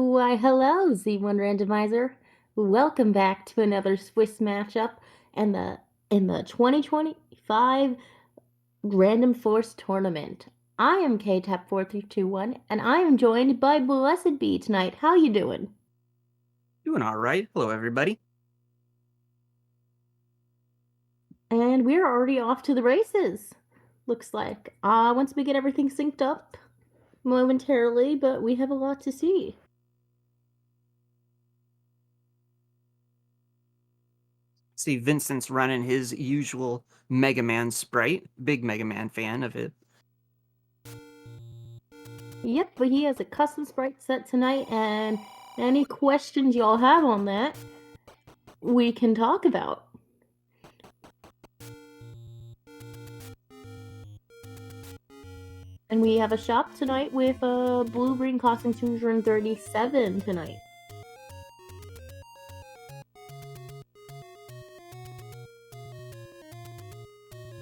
Why, hello, Z1 Randomizer. Welcome back to another Swiss matchup and in the 2025 Random Force Tournament. I am KTAP4321 and I am joined by Blessed Bee tonight. How you doing? Doing all right. Hello, everybody. And we're already off to the races. Looks like. Once we get everything synced up momentarily, but we have a lot to see. See, Vincent's running his usual Mega Man sprite. Big Mega Man fan of it. Yep, but he has a custom sprite set tonight, and any questions y'all have on that, we can talk about. And we have a shop tonight with Blue Green costing 237 tonight.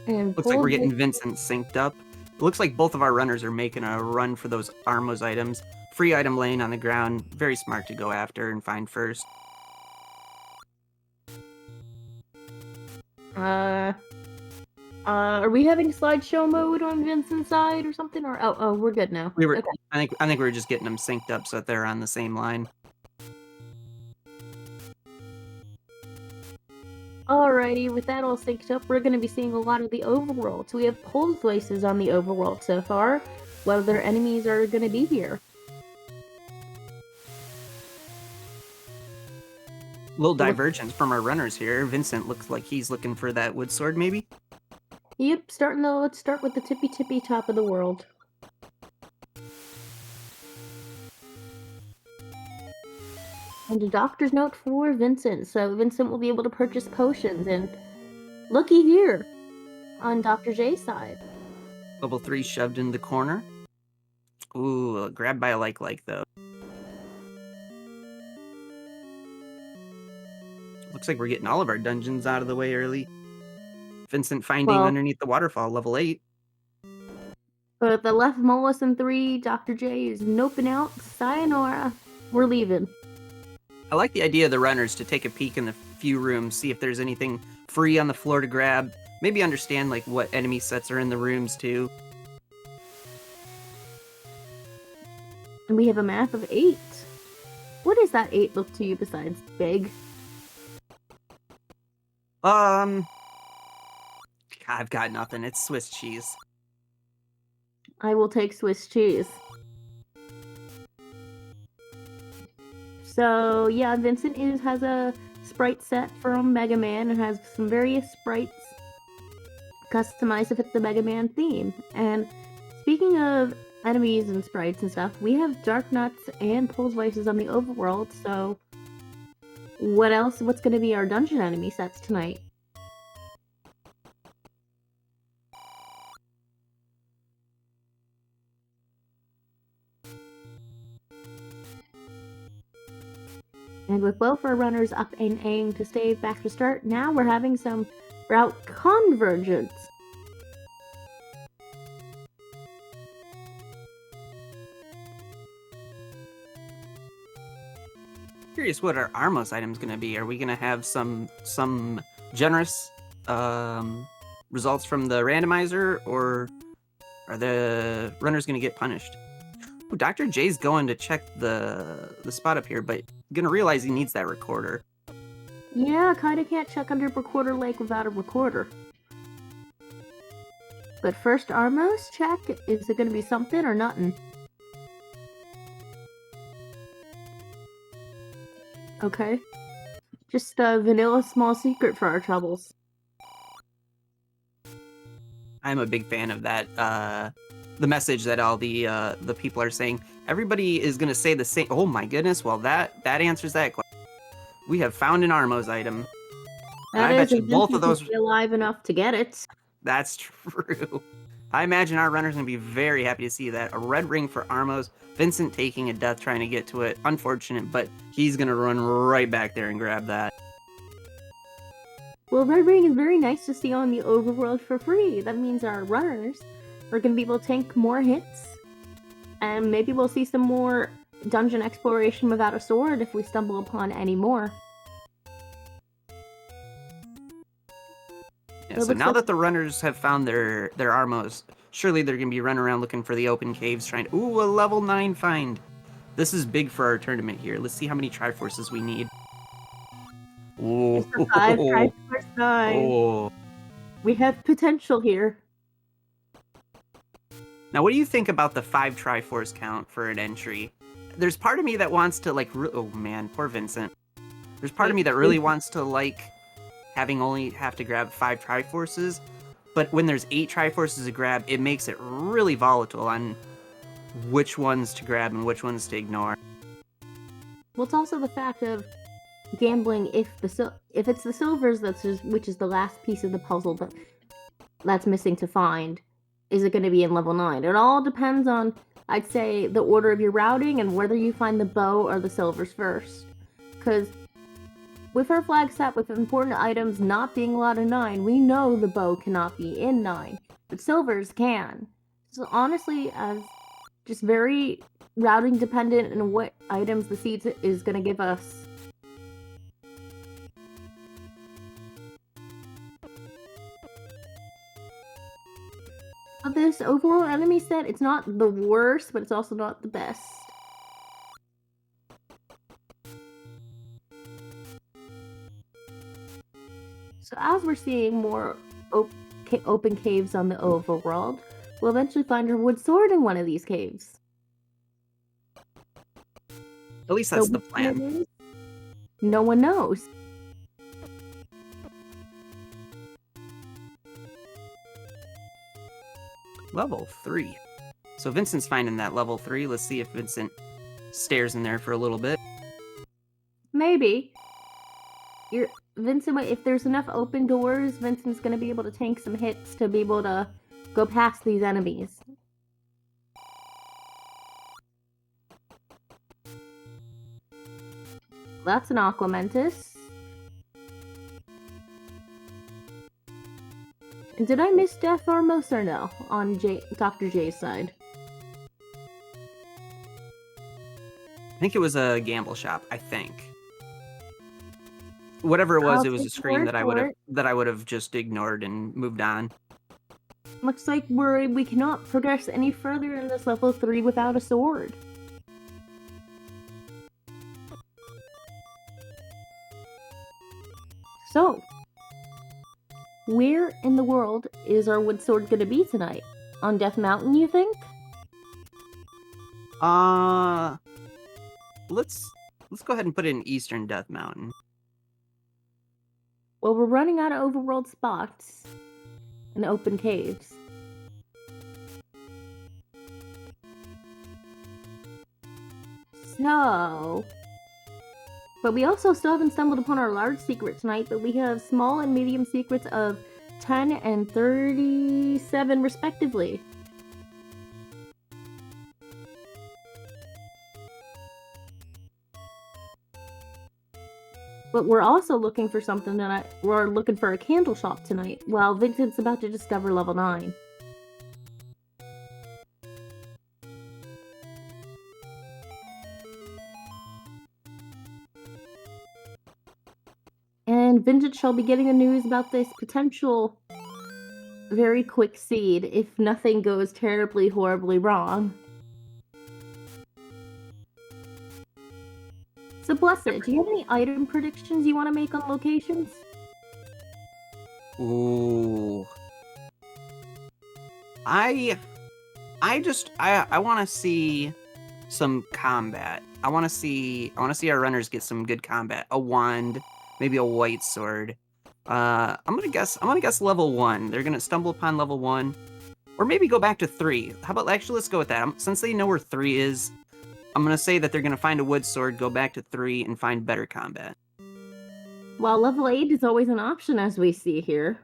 And Looks like we're getting Vincent synced up. It looks like both of our runners are making a run for those Armos items. Free item laying on the ground. Very smart to go after and find first. Are we having slideshow mode on Vincent's side or something? Or oh, we're good now. We were. Okay. I think we were just getting them synced up so that they're on the same line. Alrighty, with that all synced up, we're going to be seeing a lot of the overworld. So we have cold voices on the overworld so far. What other enemies are going to be here? Little divergence from our runners here. Vincent looks like he's looking for that wood sword, maybe? Yep, let's start with the tippy top of the world. And a doctor's note for Vincent, so Vincent will be able to purchase potions, and looky here, on Dr. J's side. Level 3 shoved in the corner. Ooh, grabbed by a like though. Looks like we're getting all of our dungeons out of the way early. Vincent finding underneath the waterfall, level 8. But at the left Mollis and 3, Dr. J is noping out. Sayonara. We're leaving. I like the idea of the runners to take a peek in the few rooms, see if there's anything free on the floor to grab. Maybe understand like what enemy sets are in the rooms too. And we have a map of 8. What does that 8 look to you besides big? I've got nothing. It's Swiss cheese. I will take Swiss cheese. So yeah, Vincent has a sprite set from Mega Man and has some various sprites customized to fit the Mega Man theme. And speaking of enemies and sprites and stuff, we have Dark Nuts and Pulse Voices on the overworld, so what's going to be our dungeon enemy sets tonight? And with both our runners up and aiming to stay back to start, now we're having some route convergence. Curious what our Armos item's going to be. Are we going to have some generous results from the randomizer, or are the runners going to get punished? Ooh, Dr. J's going to check the spot up here, but gonna realize he needs that recorder. Yeah, kinda can't check under Recorder Lake without a recorder. But first, Armos check. Is it gonna be something or nothing? Okay. Just a vanilla small secret for our troubles. I'm a big fan of that. The message that all the people are saying. Everybody is gonna say the same. Oh my goodness! Well, that answers that question. We have found an Armos item. I bet you both of those are alive enough to get it. That's true. I imagine our runner's gonna be very happy to see that. A red ring for Armos. Vincent taking a death trying to get to it. Unfortunate, but he's gonna run right back there and grab that. Well, red ring is very nice to see on the overworld for free. That means our runners are gonna be able to tank more hits. And maybe we'll see some more dungeon exploration without a sword if we stumble upon any more. Yeah, so now that the runners have found their Armos, surely they're going to be running around looking for the open caves trying to... Ooh, a level 9 find. This is big for our tournament here. Let's see how many Triforces we need. Oh, 5 Triforce 9. oh. We have potential here. Now, what do you think about the 5 Triforce count for an entry? There's part of me that wants to, like... Oh, man, poor Vincent. There's part of me that really wants to, like... only have to grab 5 Triforces, but when there's 8 Triforces to grab, it makes it really volatile on which ones to grab and which ones to ignore. Well, it's also the fact of gambling if it's the silvers which is the last piece of the puzzle that's missing to find. Is it going to be in level 9? It all depends on, I'd say, the order of your routing and whether you find the bow or the silvers first. Because with our flag set with important items not being allowed in 9, we know the bow cannot be in 9, but silvers can. So honestly, as just very routing dependent and what items the seed is going to give us. Of this overall enemy set, it's not the worst, but it's also not the best. So as we're seeing more open caves on the overworld, we'll eventually find our wood sword in one of these caves. At least that's the plan. No one knows. Level 3. So Vincent's finding that level 3. Let's see if Vincent stares in there for a little bit. Maybe. Vincent, if there's enough open doors, Vincent's going to be able to tank some hits to be able to go past these enemies. That's an Aquamentus. And did I miss Death Armos or no on Dr. J's side? I think it was a gamble shop, I think. Whatever it was a screen that I would have just ignored and moved on. Looks like we cannot progress any further in this level 3 without a sword. So, where in the world is our wood sword gonna be tonight? On Death Mountain, you think? Let's go ahead and put it in Eastern Death Mountain. Well, we're running out of overworld spots and open caves. So... But we also still haven't stumbled upon our large secret tonight, but we have small and medium secrets of 10 and 37 respectively. But we're also looking for something we're looking for a candle shop tonight, while Vincent's about to discover level 9. And Vincent shall be getting the news about this potential very quick seed if nothing goes terribly, horribly wrong. So, Blessed, do you have any item predictions you want to make on locations? Ooh. I want to see some combat. I want to see our runners get some good combat. A wand, maybe a white sword. I'm gonna guess level 1. They're gonna stumble upon level 1, or maybe go back to 3. How about actually let's go with that. Since they know where 3 is, I'm gonna say that they're gonna find a wood sword, go back to 3, and find better combat. Well, level 8 is always an option, as we see here.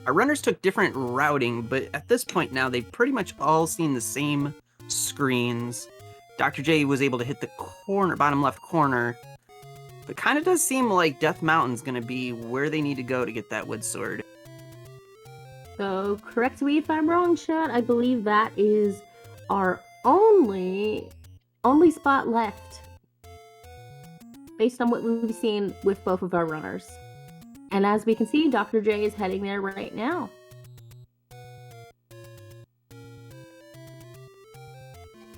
Our runners took different routing, but at this point now, they've pretty much all seen the same screens. Dr. J was able to hit the bottom left corner, but kind of does seem like Death Mountain's going to be where they need to go to get that wood sword. So correct me if I'm wrong, chat. I believe that is our only spot left, based on what we've seen with both of our runners. And as we can see, Dr. J is heading there right now.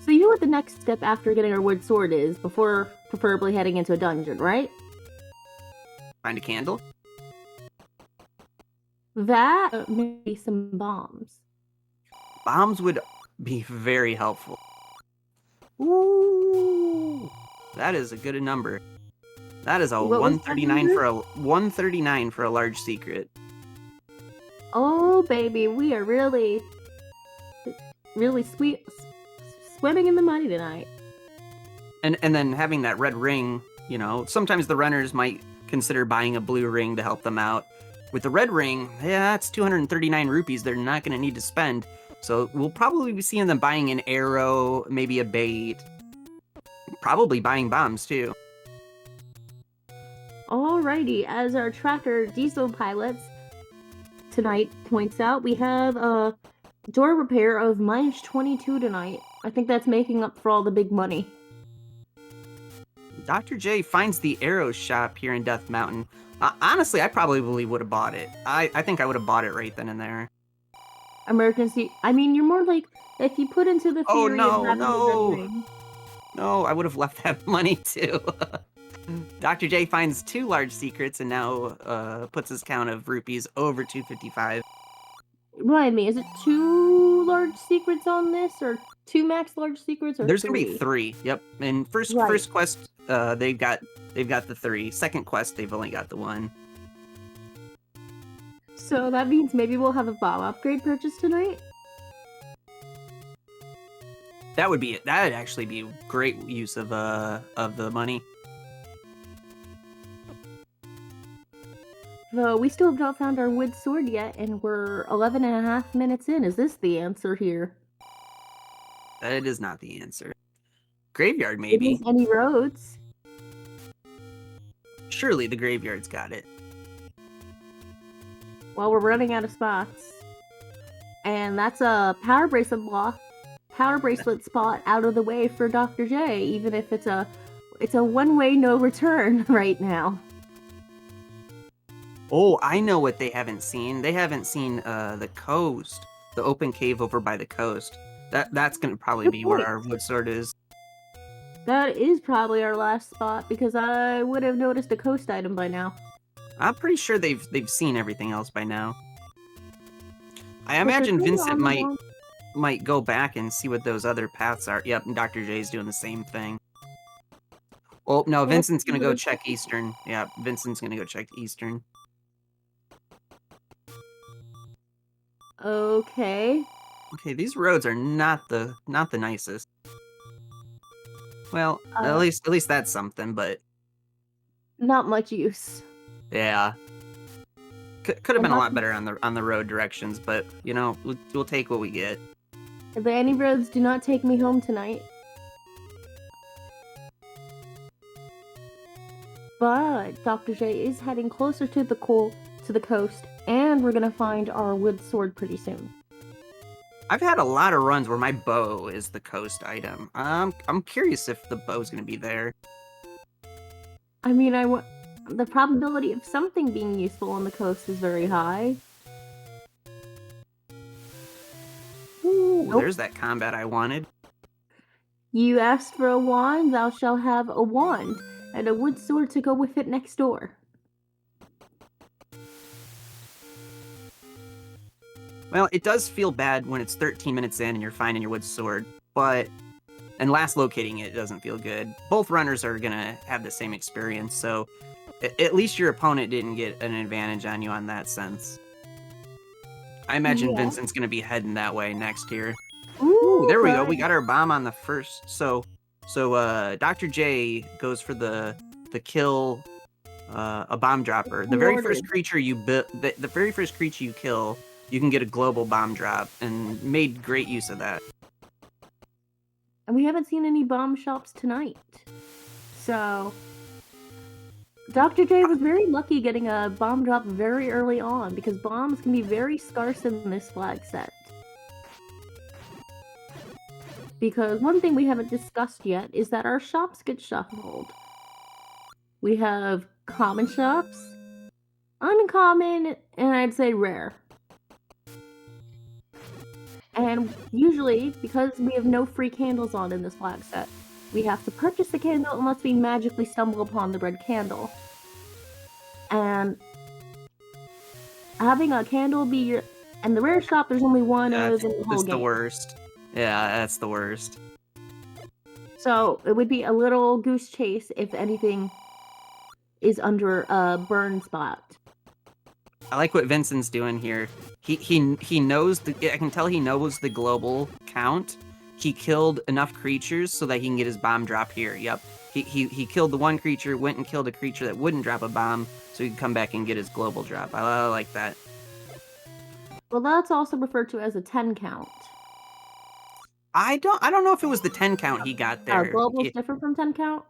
So you know what the next step after getting our wood sword is, before preferably heading into a dungeon, right? Find a candle? That maybe some bombs. Bombs would be very helpful. Ooh, that is a good number. That is a What was that 139 number? for a 139 for a large secret. Oh baby, we are really swimming in the money tonight. And then having that red ring, you know, sometimes the runners might consider buying a blue ring to help them out. With the red ring, yeah, that's 239 rupees they're not going to need to spend. So we'll probably be seeing them buying an arrow, maybe a bait, probably buying bombs too. Alrighty, as our tracker diesel pilots tonight points out, we have a door repair of -22 tonight. I think that's making up for all the big money. Dr. J finds the arrow shop here in Death Mountain. Honestly, I probably would have bought it. I think I would have bought it right then and there. Emergency. I mean, you're more like if you put into the Oh theory of no, having the no! red ring. No, I would have left that money too. Dr. J finds 2 large secrets and now puts his count of rupees over 255. Remind me, is it 2 large secrets on this, or 2 max large secrets, or There's gonna be 3? 3. Yep. And first Right. quest, they've got the 3. Second quest, they've only got the 1. So that means maybe we'll have a bomb upgrade purchase tonight? That would be it. That'd actually be great use of the money. Though we still have not found our wood sword yet, and we're 11.5 minutes in. Is this the answer here? That is not the answer. Graveyard, It maybe. is any roads. Surely the graveyard's got it. Well, we're running out of spots. And that's a power bracelet spot out of the way for Dr. J, even if it's a one-way no return right now. Oh, I know what they haven't seen. They haven't seen the coast, the open cave over by the coast. That's gonna probably be where our wood sword is. That is probably our last spot, because I would have noticed a coast item by now. I'm pretty sure they've seen everything else by now. I imagine Vincent might go back and see what those other paths are. Yep, and Dr. J's doing the same thing. Oh no, Vincent's gonna go check Eastern. Yeah, Vincent's gonna go check Eastern. Okay. Okay, these roads are not the nicest. Well, at least that's something, but Not much use. yeah. Could have been a lot better on the road directions, but you know, we'll take what we get. The any roads do not take me home tonight. But Dr. J is heading closer to the coast, and we're gonna find our wood sword pretty soon. I've had a lot of runs where my bow is the coast item. I'm curious if the bow's gonna be there. I mean, the probability of something being useful on the coast is very high. Ooh, Nope. There's that combat I wanted. You asked for a wand, thou shalt have a wand, and a wood sword to go with it next door. Well, it does feel bad when it's 13 minutes in and you're finding your wood sword, and last locating it doesn't feel good. Both runners are gonna have the same experience, so at least your opponent didn't get an advantage on you on that sense. I imagine Vincent's gonna be heading that way next here. Ooh, there we go. We got our bomb on the first. So Dr. J goes for the kill a bomb dropper. The very first creature you the very first creature you kill, you can get a global bomb drop, and made great use of that. And we haven't seen any bomb shops tonight. So Dr. J was very lucky getting a bomb drop very early on, because bombs can be very scarce in this flag set. Because one thing we haven't discussed yet is that our shops get shuffled. We have common shops, uncommon, and I'd say rare. And usually, because we have no free candles on in this flag set, we have to purchase the candle unless we magically stumble upon the red candle. And having a candle be your... And the rare shop, there's only one of those in the whole That's game. the worst. Yeah, that's the worst. So it would be a little goose chase if anything is under a burn spot. I like what Vincent's doing here. He knows I can tell he knows the global count. He killed enough creatures so that he can get his bomb drop here. Yep. He killed the one creature, went and killed a creature that wouldn't drop a bomb, so he could come back and get his global drop. I like that. Well, that's also referred to as a 10 count. I don't know if it was the 10 count he got there. Global's different from 10 count?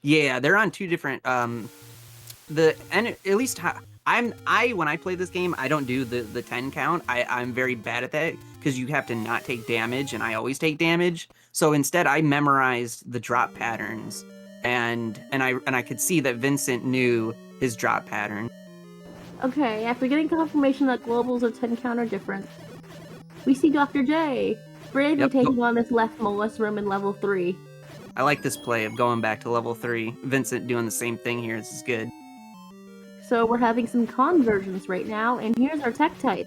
Yeah, they're on two different when I play this game, I don't do the 10 count. I'm very bad at that because you have to not take damage, and I always take damage. So instead, I memorized the drop patterns, and I could see that Vincent knew his drop pattern. Okay, after getting confirmation that globals and 10 count are different, we see Dr. J bravely taking on this left mollusk room in level 3. I like this play of going back to level 3. Vincent doing the same thing here. This is good. So we're having some conversions right now, and here's our Tektites.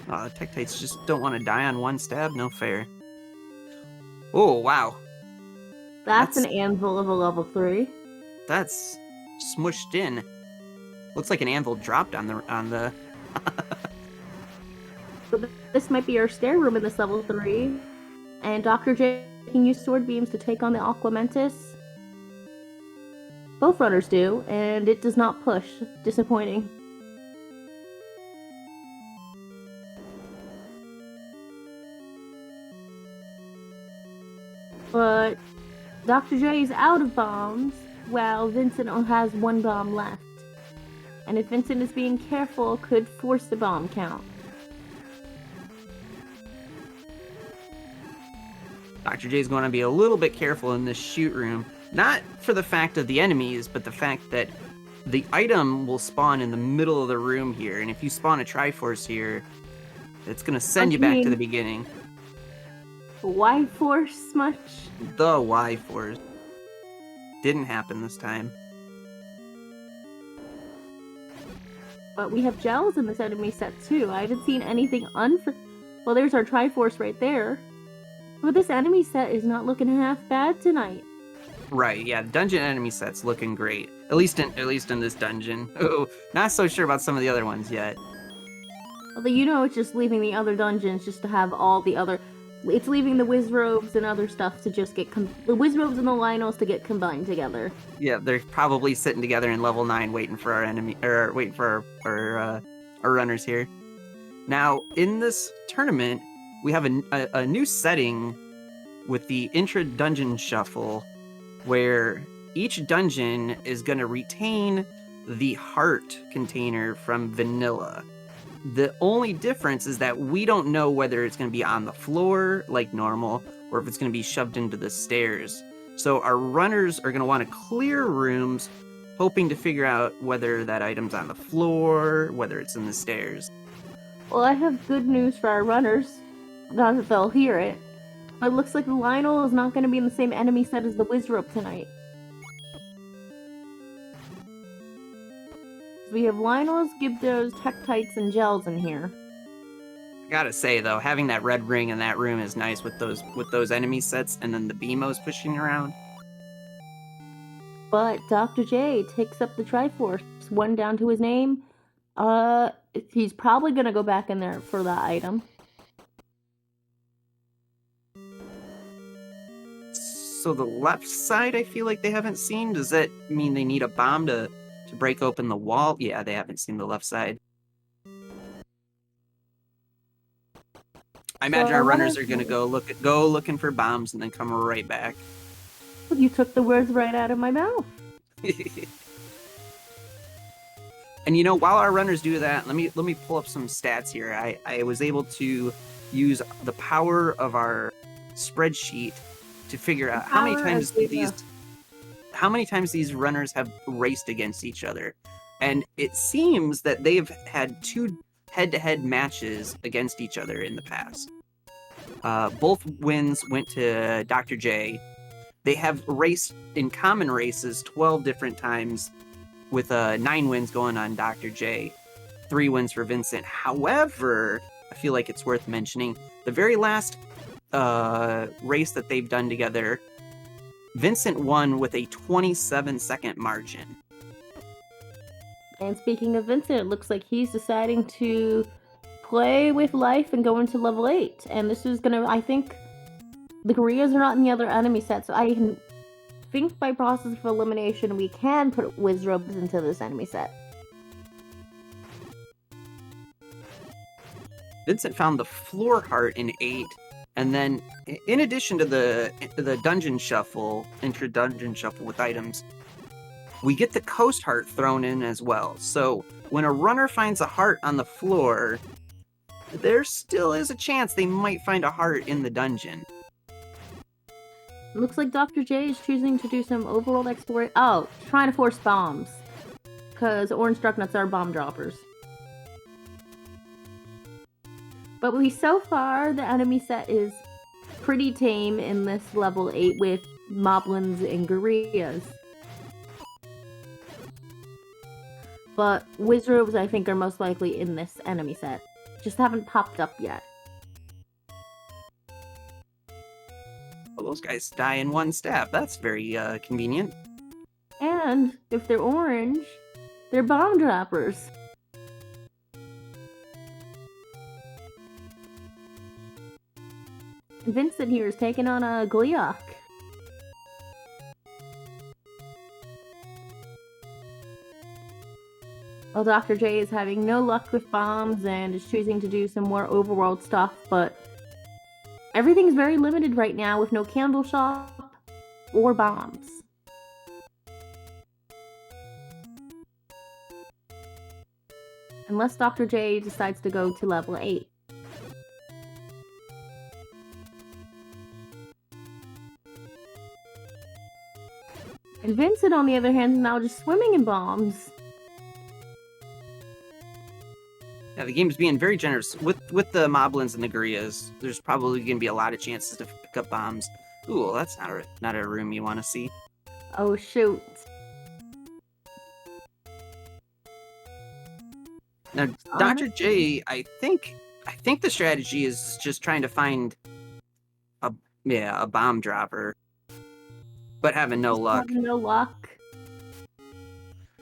The Tektites just don't want to die on one stab. No fair. Oh, wow. That's an anvil of a level 3. That's smushed in. Looks like an anvil dropped on the... So this might be our stair room in this level 3. And Dr. J can use sword beams to take on the Aqua Mantis. Both runners do, and it does not push. Disappointing. But Dr. J is out of bombs, while Vincent has one bomb left. And if Vincent is being careful, could force the bomb count. Dr. J is going to be a little bit careful in this shoot room. Not for the fact of the enemies, but the fact that the item will spawn in the middle of the room here. And if you spawn a Triforce here, it's going to send you back to the beginning. Y-Force much? The Y-Force. Didn't happen this time. But we have gels in this enemy set too. I haven't seen anything Well, there's our Triforce right there. But this enemy set is not looking half bad tonight. Right, yeah, the dungeon enemy set's looking great. At least in this dungeon. Oh, not so sure about some of the other ones yet. Although it's just leaving the other dungeons just to have all the other... It's leaving the Wizrobes and other stuff to just get... The Wizrobes and the Lionels to get combined together. Yeah, they're probably sitting together in level 9 waiting for our enemy... Or waiting for our runners here. Now, in this tournament, we have a new setting with the intra-dungeon shuffle, where each dungeon is going to retain the heart container from vanilla. The only difference is that we don't know whether it's going to be on the floor like normal or if it's going to be shoved into the stairs. So our runners are going to want to clear rooms, hoping to figure out whether that item's on the floor, whether it's in the stairs. Well, I have good news for our runners. Not that they'll hear it. But it looks like the Lionel is not going to be in the same enemy set as the Wizrobe tonight. We have Lionels, Gibdos, Tektites, and Gels in here. I gotta say though, having that red ring in that room is nice with those enemy sets, and then the Beamos pushing around. But Dr. J takes up the Triforce, one down to his name. He's probably gonna go back in there for that item. So the left side, I feel like they haven't seen. Does that mean they need a bomb to break open the wall? Yeah, they haven't seen the left side. I imagine So our our runners are runners- gonna go looking for bombs and then come right back. You took the words right out of my mouth. And you know, while our runners do that, let me pull up some stats here. I was able to use the power of our spreadsheet to figure out how many times these runners have raced against each other. And it seems that they've had 2 head-to-head matches against each other in the past. Both wins went to Dr. J. They have raced in common races 12 different times, with 9 wins going on Dr. J, 3 wins for Vincent. However, I feel like it's worth mentioning, the very last race that they've done together, Vincent won with a 27-second margin. And speaking of Vincent, it looks like he's deciding to play with life and go into level 8. And this is gonna, I think, the Koreas are not in the other enemy set, so I can think by process of elimination we can put Wizrobes into this enemy set. Vincent found the floor heart in 8, and then in addition to the dungeon shuffle, intra-dungeon shuffle with items, we get the coast heart thrown in as well. So when a runner finds a heart on the floor, there still is a chance they might find a heart in the dungeon. Looks like Dr. J is choosing to do some overworld exploration. Oh, trying to force bombs. Because orange struck nuts are bomb droppers. But so far, the enemy set is pretty tame in this level 8 with moblins and gorillas. But Wizrobes, I think, are most likely in this enemy set. Just haven't popped up yet. Well, those guys die in 1 stab. That's very convenient. And if they're orange, they're bomb droppers. And Vincent here is taking on a Gleok. Well, Dr. J is having no luck with bombs and is choosing to do some more overworld stuff, but everything's very limited right now with no candle shop or bombs. Unless Dr. J decides to go to level 8. And Vincent, on the other hand, is now just swimming in bombs. Yeah, the game's being very generous with the moblins and the gorillas. There's probably going to be a lot of chances to pick up bombs. Ooh, well, that's not a room you want to see. Oh shoot! Now, Dr. J, I think the strategy is just trying to find a bomb dropper, but having no luck. Having no luck.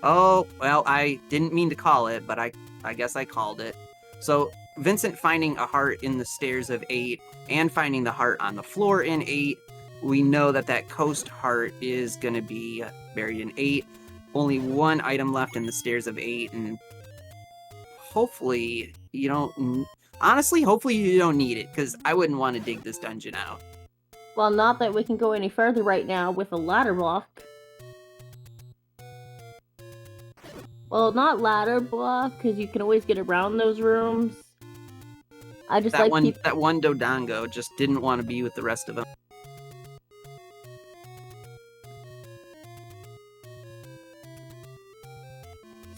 Oh well, I didn't mean to call it, but I guess I called it. So Vincent finding a heart in the stairs of 8 and finding the heart on the floor in 8, we know that coast heart is going to be buried in 8. Only 1 item left in the stairs of 8, and hopefully you don't... Honestly, hopefully you don't need it, because I wouldn't want to dig this dungeon out. Well, not that we can go any further right now with a ladder block. Well, not ladder block, because you can always get around those rooms. I just that one Dodongo just didn't want to be with the rest of them.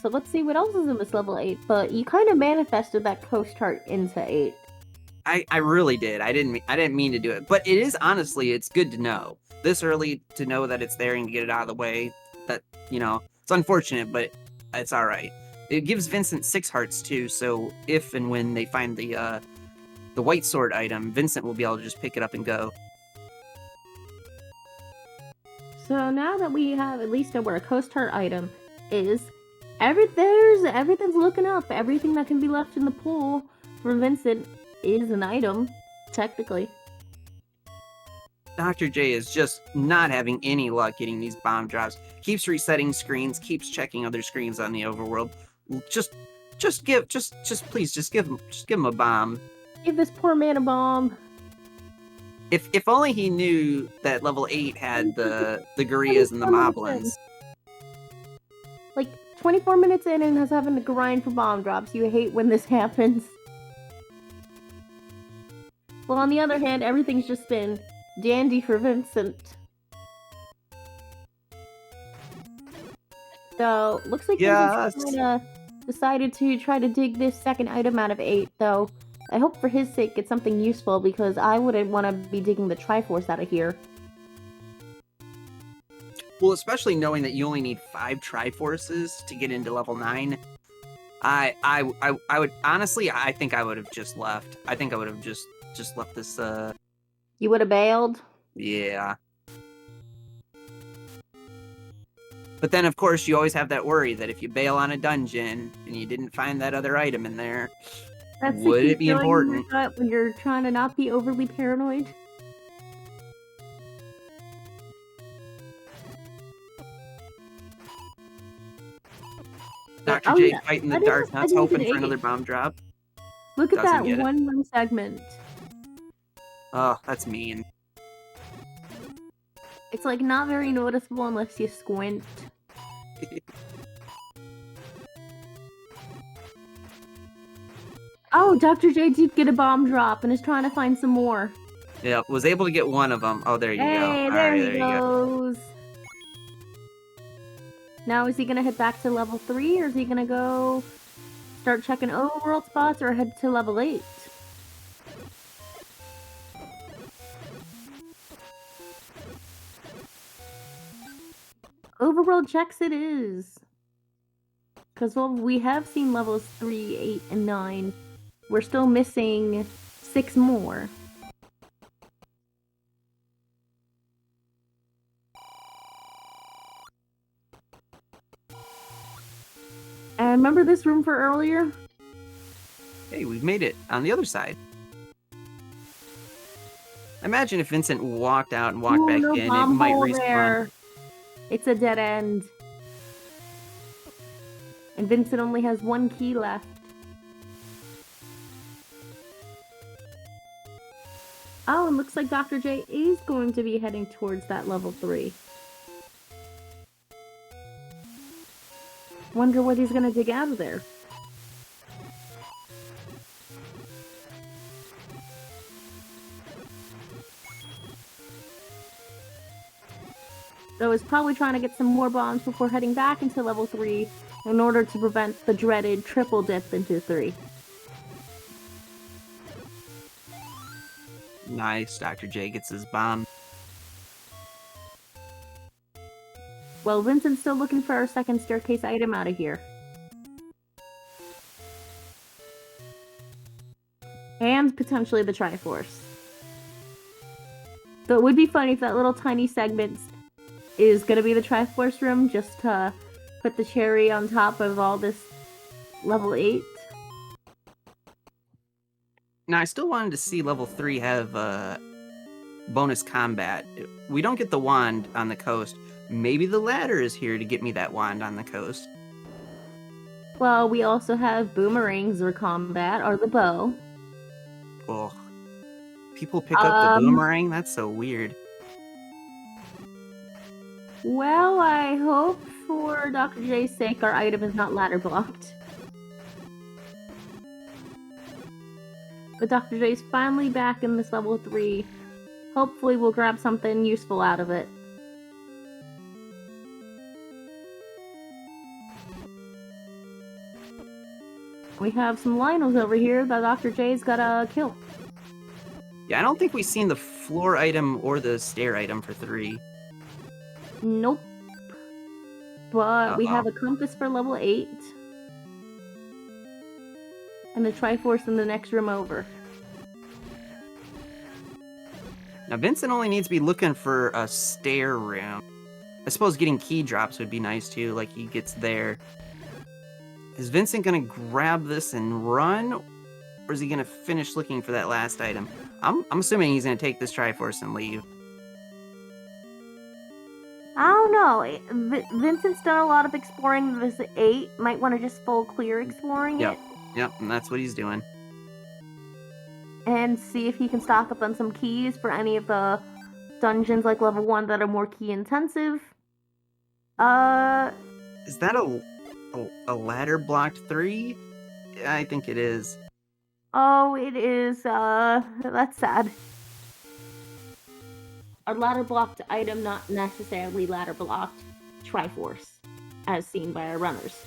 So let's see what else is in this level 8, but you kind of manifested that coast heart into 8. I really did. I didn't mean to do it, but it is honestly, it's good to know this early to know that it's there and to get it out of the way. That, you know, it's unfortunate, but it's all right. It gives Vincent 6 hearts too, so if and when they find the white sword item, Vincent will be able to just pick it up and go. So now that we have at least know where a coast heart item is, everything's looking up. Everything that can be left in the pool for Vincent is an item, technically. Dr. J is just not having any luck getting these bomb drops. Keeps resetting screens, keeps checking other screens on the overworld. Please give him a bomb. Give this poor man a bomb. If only he knew that level 8 had the gorillas and the 24 minutes moblins. Like 24 minutes in and has having to grind for bomb drops. You hate when this happens. Well, on the other hand, everything's just been dandy for Vincent. So, looks like Vincent decided to try to dig this second item out of 8, though. I hope for his sake it's something useful, because I wouldn't want to be digging the Triforce out of here. Well, especially knowing that you only need 5 Triforces to get into level 9. I would honestly, I think I would have just left. I think I would have just left this. You would have bailed? Yeah. But then, of course, you always have that worry that if you bail on a dungeon and you didn't find that other item in there, would it be important? When you're trying to not be overly paranoid? Dr. J fighting the dark nuts, hoping for another bomb drop. Look at that one segment. Oh, that's mean. It's like not very noticeable unless you squint. Oh, Dr. J did get a bomb drop and is trying to find some more. Yeah, was able to get one of them. Oh, there you go. Hey, there he goes. Now, is he gonna head back to level 3, or is he gonna go start checking overworld spots, or head to level 8? Overworld checks it is. Because while we have seen levels 3, 8, and 9, we're still missing 6 more. And remember this room for earlier? Hey, we've made it on the other side. Imagine if Vincent walked out and walked back in, it might respawn. There. It's a dead end. And Vincent only has 1 key left. Oh, and looks like Dr. J is going to be heading towards that level 3. Wonder what he's gonna dig out of there. So he's probably trying to get some more bombs before heading back into level 3 in order to prevent the dreaded triple dip into 3. Nice, Dr. J gets his bomb. Well, Vincent's still looking for our second staircase item out of here. And potentially the Triforce. So it would be funny if that little tiny segment is going to be the Triforce room, just to put the cherry on top of all this level 8. Now, I still wanted to see level 3 have bonus combat. We don't get the wand on the coast. Maybe the ladder is here to get me that wand on the coast. Well, we also have boomerangs or combat, or the bow. Oh, people pick up the boomerang? That's so weird. Well, I hope for Dr. J's sake our item is not ladder blocked. But Dr. J's finally back in this level 3. Hopefully we'll grab something useful out of it. We have some Lionels over here that Dr. J's gotta kill. Yeah, I don't think we've seen the floor item or the stair item for 3. Nope. But we have a compass for level 8. And the Triforce in the next room over. Now, Vincent only needs to be looking for a stair room. I suppose getting key drops would be nice too, like he gets there. Is Vincent gonna grab this and run? Or is he gonna finish looking for that last item? I'm assuming he's gonna take this Triforce and leave. I don't know. Vincent's done a lot of exploring this 8. Might want to just full clear exploring it. Yep, and that's what he's doing. and see if he can stock up on some keys for any of the dungeons like level 1 that are more key intensive. Is that a ladder blocked 3? I think it is. Oh, it is, that's sad. A ladder blocked item, not necessarily ladder blocked Triforce, as seen by our runners.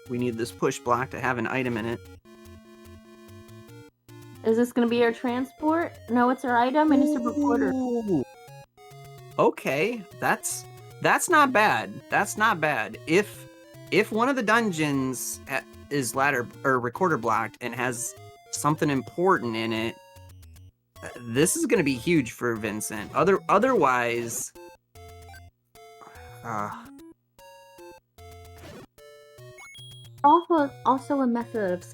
We need this push block to have an item in it. Is this gonna be our transport? No, it's our item and it's a recorder. Ooh. Okay, that's not bad. That's not bad. If one of the dungeons is ladder or recorder blocked and has something important in it, this is going to be huge for Vincent. Otherwise, also a method of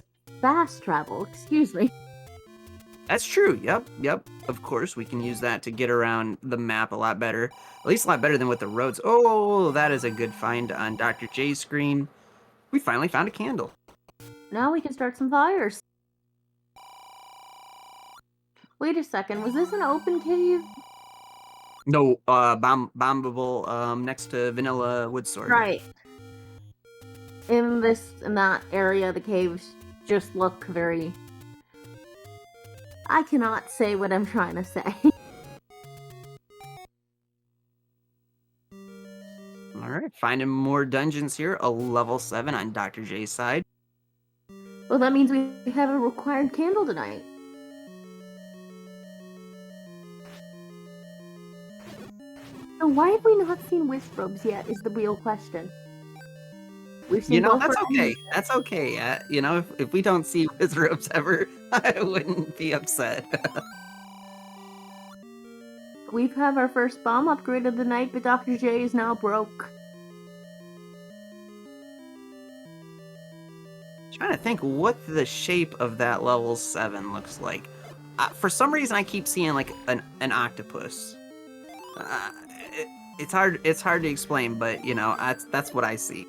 fast travel. Excuse me. That's true. Yep. Of course, we can use that to get around the map a lot better. At least a lot better than with the roads. Oh, that is a good find on Dr. J's screen. We finally found a candle. Now we can start some fires. Wait a second. Was this an open cave? No, bombable next to Vanilla Woodsword. Right. In that area, the caves just look very... I cannot say what I'm trying to say. Alright, finding more dungeons here. A level 7 on Dr. J's side. Well, that means we have a required candle tonight. So why have we not seen wisp robes yet is the real question. We've seen that's okay. That's okay. If we don't see wisp robes ever, I wouldn't be upset. We've had our first bomb upgrade of the night, but Dr. J is now broke. Trying to think what the shape of that level 7 looks like. For some reason, I keep seeing like an octopus. It's hard to explain, but that's what I see.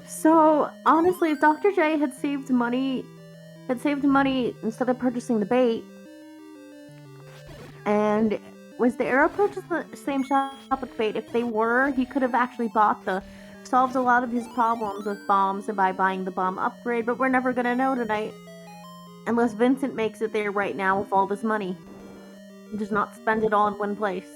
So honestly, if Dr. J had saved money instead of purchasing the bait, and was the arrow purchased the same shop with bait? If they were, he could have actually solved a lot of his problems with bombs and by buying the bomb upgrade, but we're never gonna know tonight. Unless Vincent makes it there right now with all this money. And does not spend it all in one place.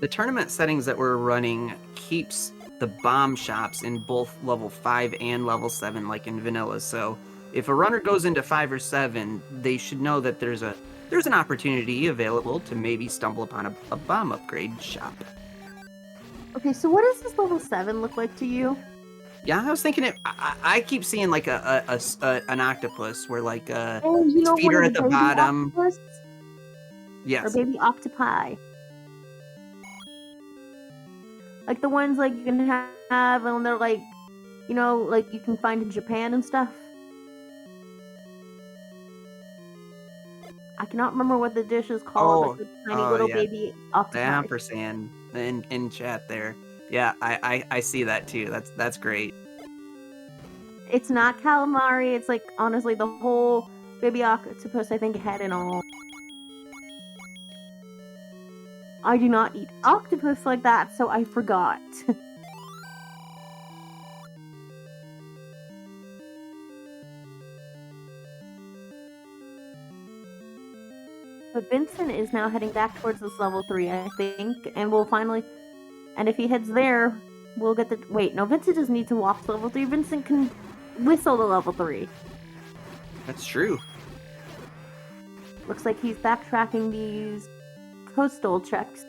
The tournament settings that we're running keeps the bomb shops in both level 5 and level 7 like in vanilla, so if a runner goes into 5 or 7, they should know that there's an opportunity available to maybe stumble upon a bomb upgrade shop. Okay, so what does this level 7 look like to you? Yeah, I was thinking I keep seeing like an octopus where like its feet are at the bottom. Octopus? Yes. Or baby octopi. Like the ones like you can have and they're like, like you can find in Japan and stuff. I cannot remember what the dish is called. Like the tiny little baby octopi. The ampersand in chat there. Yeah, I see that too. That's great. It's not calamari. It's like honestly the whole baby octopus. I think head and all. I do not eat octopus like that, so I forgot. But Vincent is now heading back towards this level 3, I think, and we'll finally... And if he heads there, we'll get the... Wait, no, Vincent doesn't need to walk to level 3. Vincent can whistle to level 3. That's true. Looks like he's backtracking these coastal checks.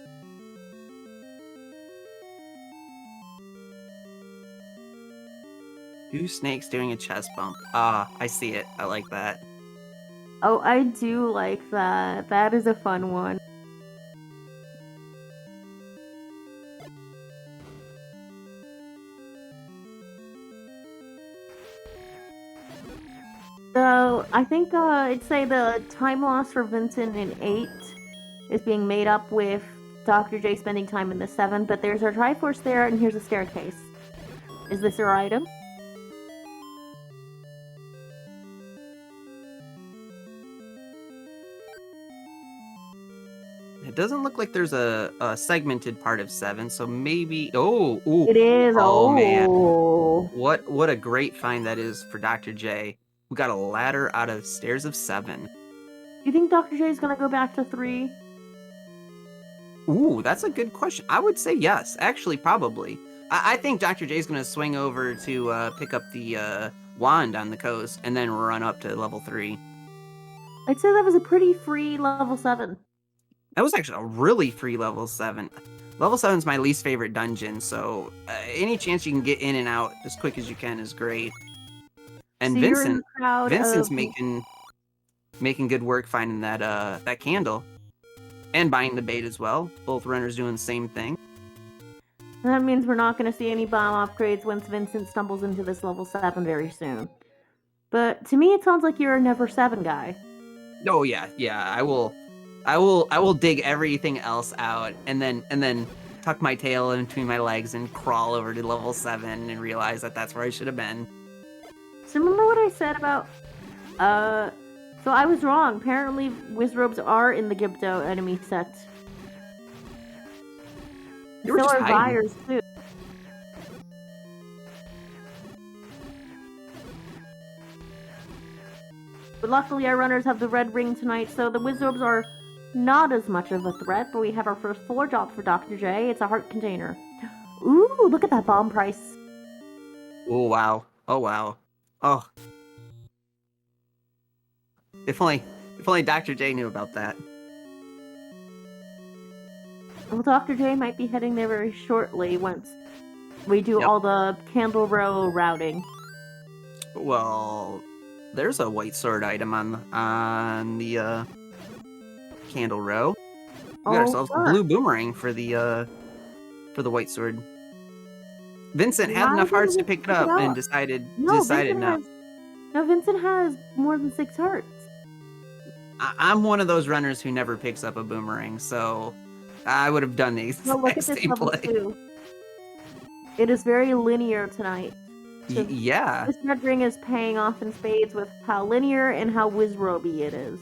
Two snakes doing a chest bump. Ah, I see it. I like that. Oh, I do like that. That is a fun one. So, I think I'd say the time loss for Vincent in 8 is being made up with Dr. J spending time in the 7, but there's our Triforce there, and here's a staircase. Is this your item? It doesn't look like there's a segmented part of 7, so maybe... Oh, ooh. It is. Oh, Oh, man. What a great find that is for Dr. J. We got a ladder out of Stairs of 7. Do you think Dr. J is going to go back to 3? Ooh, that's a good question. I would say yes. Actually, probably. I think Dr. J is going to swing over to pick up the wand on the coast and then run up to level 3. I'd say that was a pretty free level 7. That was actually a really free level 7. Level 7 is my least favorite dungeon, so any chance you can get in and out as quick as you can is great. And So you're in the crowd Vincent's of... making good work finding that candle and buying the bait as well. Both runners doing the same thing. That means we're not going to see any bomb upgrades once Vincent stumbles into this level 7 very soon. But to me, it sounds like you're a never 7 guy. Oh yeah. I will dig everything else out and then tuck my tail in between my legs and crawl over to level 7 and realize that that's where I should have been. So remember what I said about... So I was wrong. Apparently, Wizrobes are in the Gibdo enemy set. You were So just are hiding. Buyers, too. But luckily, our runners have the red ring tonight, so the Wizrobes are not as much of a threat, but we have our first floor drop for Dr. J. It's a heart container. Ooh, look at that bomb price. Oh wow. Oh wow. Oh. If only Dr. J knew about that. Well, Dr. J might be heading there very shortly once we do all the Candle Row routing. Well, there's a white sword item on the Candle Row. We got ourselves a blue boomerang for the white sword. Vincent had enough hearts to pick it up and decided no. No, Vincent has more than 6 hearts. I'm one of those runners who never picks up a boomerang, so I would have done the exact same play. 2. It is very linear tonight. So yeah. This red ring is paying off in spades with how linear and how Wizroby it is.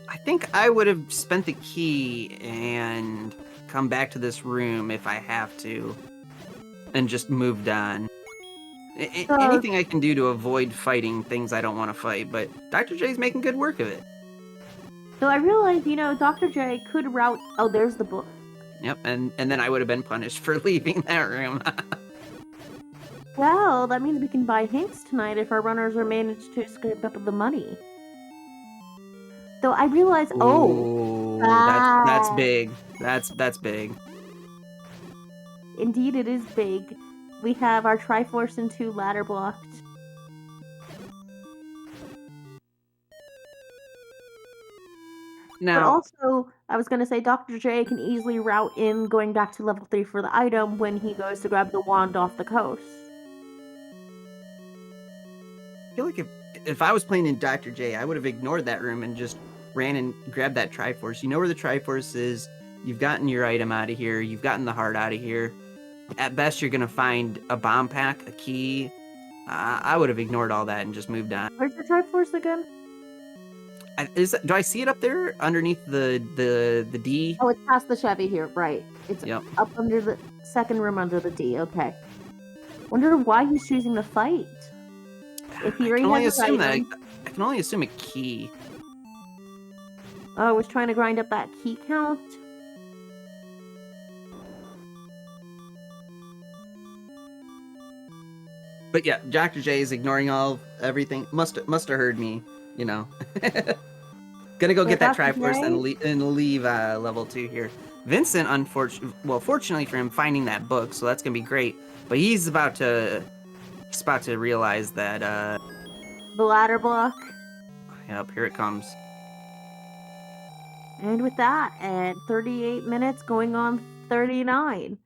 I think I would have spent the key and come back to this room if I have to, and just moved on. Anything I can do to avoid fighting things I don't want to fight, but Dr. J's making good work of it. So I realized, Dr. J could route... Oh, there's the book. Yep, and then I would have been punished for leaving that room. Well, that means we can buy hints tonight if our runners are managed to scrape up the money. So I realized... That's big. That's big. Indeed, it is big. We have our Triforce and 2 ladder blocked. Now, but also, I was going to say Dr. J can easily route in going back to level 3 for the item when he goes to grab the wand off the coast. I feel like if I was playing in Dr. J, I would have ignored that room and just ran and grabbed that Triforce. You know where the Triforce is. You've gotten your item out of here. You've gotten the heart out of here. At best, you're going to find a bomb pack, a key. I would have ignored all that and just moved on. Where's the Triforce again? Do I see it up there underneath the D? Oh, it's past the Chevy here, right. It's up under the second room under the D, okay. Wonder why he's choosing to fight. If he already has an item. I can only assume a key. Oh, I was trying to grind up that key count. But yeah, Dr. J is ignoring everything. Must have heard me, Gonna go get that Triforce and leave level 2 here. Vincent, fortunately for him, finding that book, so that's gonna be great. But he's about to realize that the ladder block. Yep, here it comes. And with that, at 38 minutes, going on 39.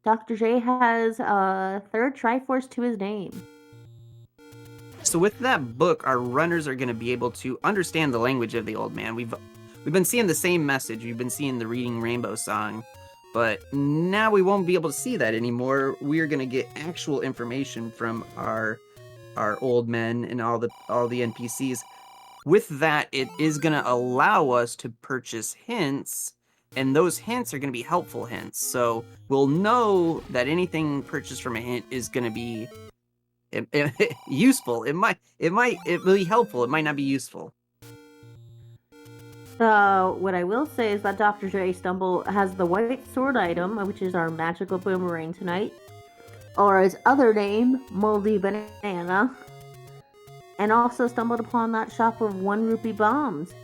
Dr. J has a 3rd Triforce to his name. So with that book, our runners are going to be able to understand the language of the old man. we've been seeing the same message. We've been seeing the Reading Rainbow song, but now we won't be able to see that anymore. We're gonna get actual information from our old men and all the NPCs. With that, it is gonna allow us to purchase hints, and those hints are gonna be helpful hints. So we'll know that anything purchased from a hint is gonna be useful. It will be helpful. It might not be useful. So what I will say is that Dr. J has the white sword item, which is our magical boomerang tonight, or his other name, Moldy Banana, and also stumbled upon that shop of 1 rupee bombs.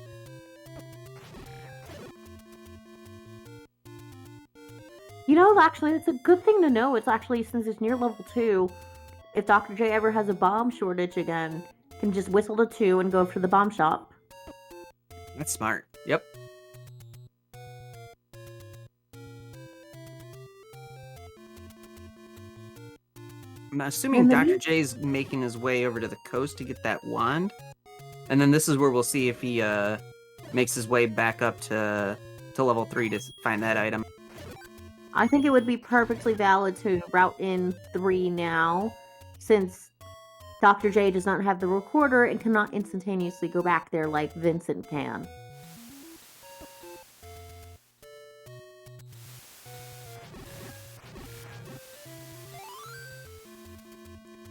You know, actually, it's a good thing to know. It's actually, since it's near level 2, if Dr. J ever has a bomb shortage again, can just whistle to 2 and go for the bomb shop. That's smart. Yep. I'm assuming Dr. J's making his way over to the coast to get that wand. And then this is where we'll see if he makes his way back up to level 3 to find that item. I think it would be perfectly valid to route in 3 now, since Dr. J does not have the recorder and cannot instantaneously go back there like Vincent can.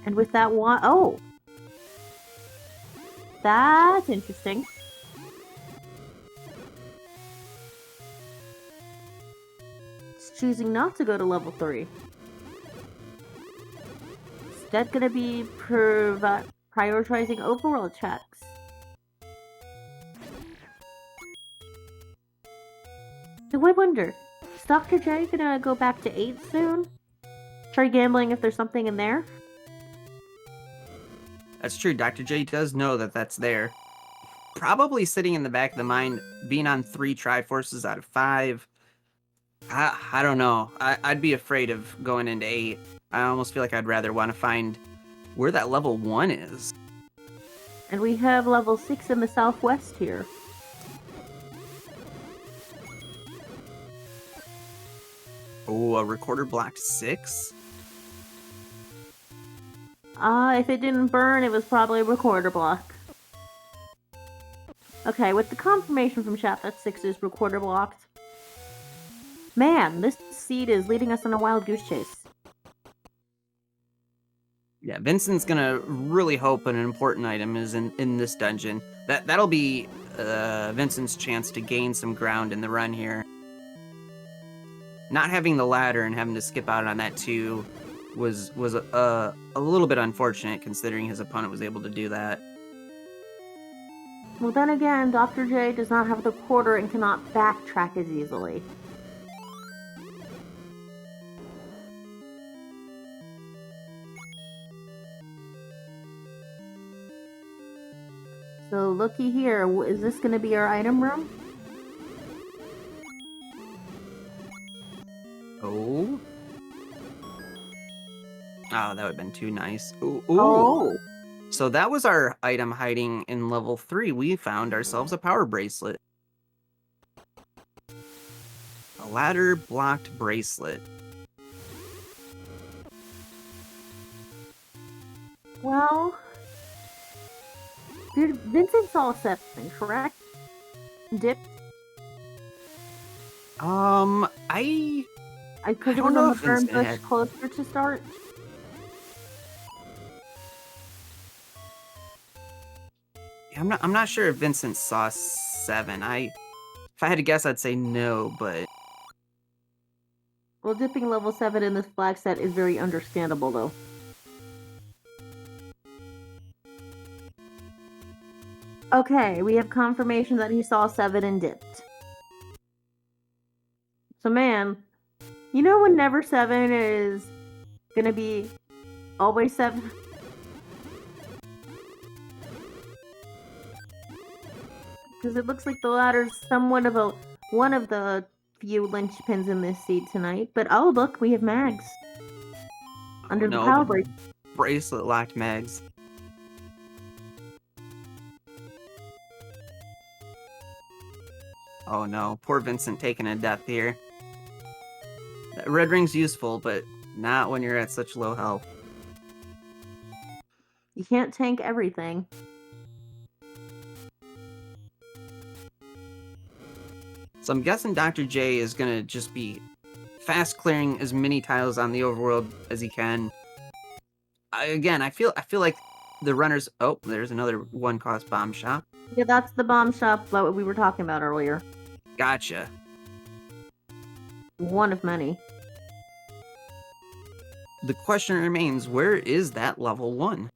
And with that one, oh! That's interesting. It's choosing not to go to level 3. Instead gonna be prioritizing overworld checks. So I wonder, is Dr. J gonna go back to 8 soon? Try gambling if there's something in there? That's true. Dr. J does know that that's there. Probably sitting in the back of the mind, being on 3 Triforces out of 5. I don't know. I'd be afraid of going into 8. I almost feel like I'd rather want to find where that level 1 is. And we have level 6 in the southwest here. Oh, a recorder blocked 6? If it didn't burn, it was probably a recorder block. Okay, with the confirmation from chat that 6 is recorder blocked. Man, this seed is leading us on a wild goose chase. Yeah, Vincent's gonna really hope an important item is in this dungeon. That'll be Vincent's chance to gain some ground in the run here. Not having the ladder and having to skip out on that too was a little bit unfortunate, considering his opponent was able to do that. Well, then again, Dr. J does not have the quarter and cannot backtrack as easily. So looky here, is this going to be our item room? Oh. Oh, that would have been too nice. Ooh. Oh. So that was our item hiding in level 3. We found ourselves a power bracelet. A ladder blocked bracelet. Well, did Vincent saw 7, correct? Dip? I could have on the burn bush closer to start. I'm not sure if Vincent saw 7. If I had to guess, I'd say no, but... Well, dipping level 7 in this flag set is very understandable, though. Okay, we have confirmation that he saw 7 and dipped. So, man, you know when never 7 is gonna be always 7? Because it looks like the ladder's somewhat of one of the few linchpins in this seed tonight. But oh, look, we have mags under the power bracelet. Bracelet locked mags. Oh no, poor Vincent taking a death here. That red ring's useful, but not when you're at such low health. You can't tank everything. So I'm guessing Dr. J is gonna just be fast clearing as many tiles on the overworld as he can. I feel like the runners. Oh, there's another one-cost bomb shop. Yeah, that's the bomb shop that we were talking about earlier. Gotcha. One of many. The question remains: where is that level 1?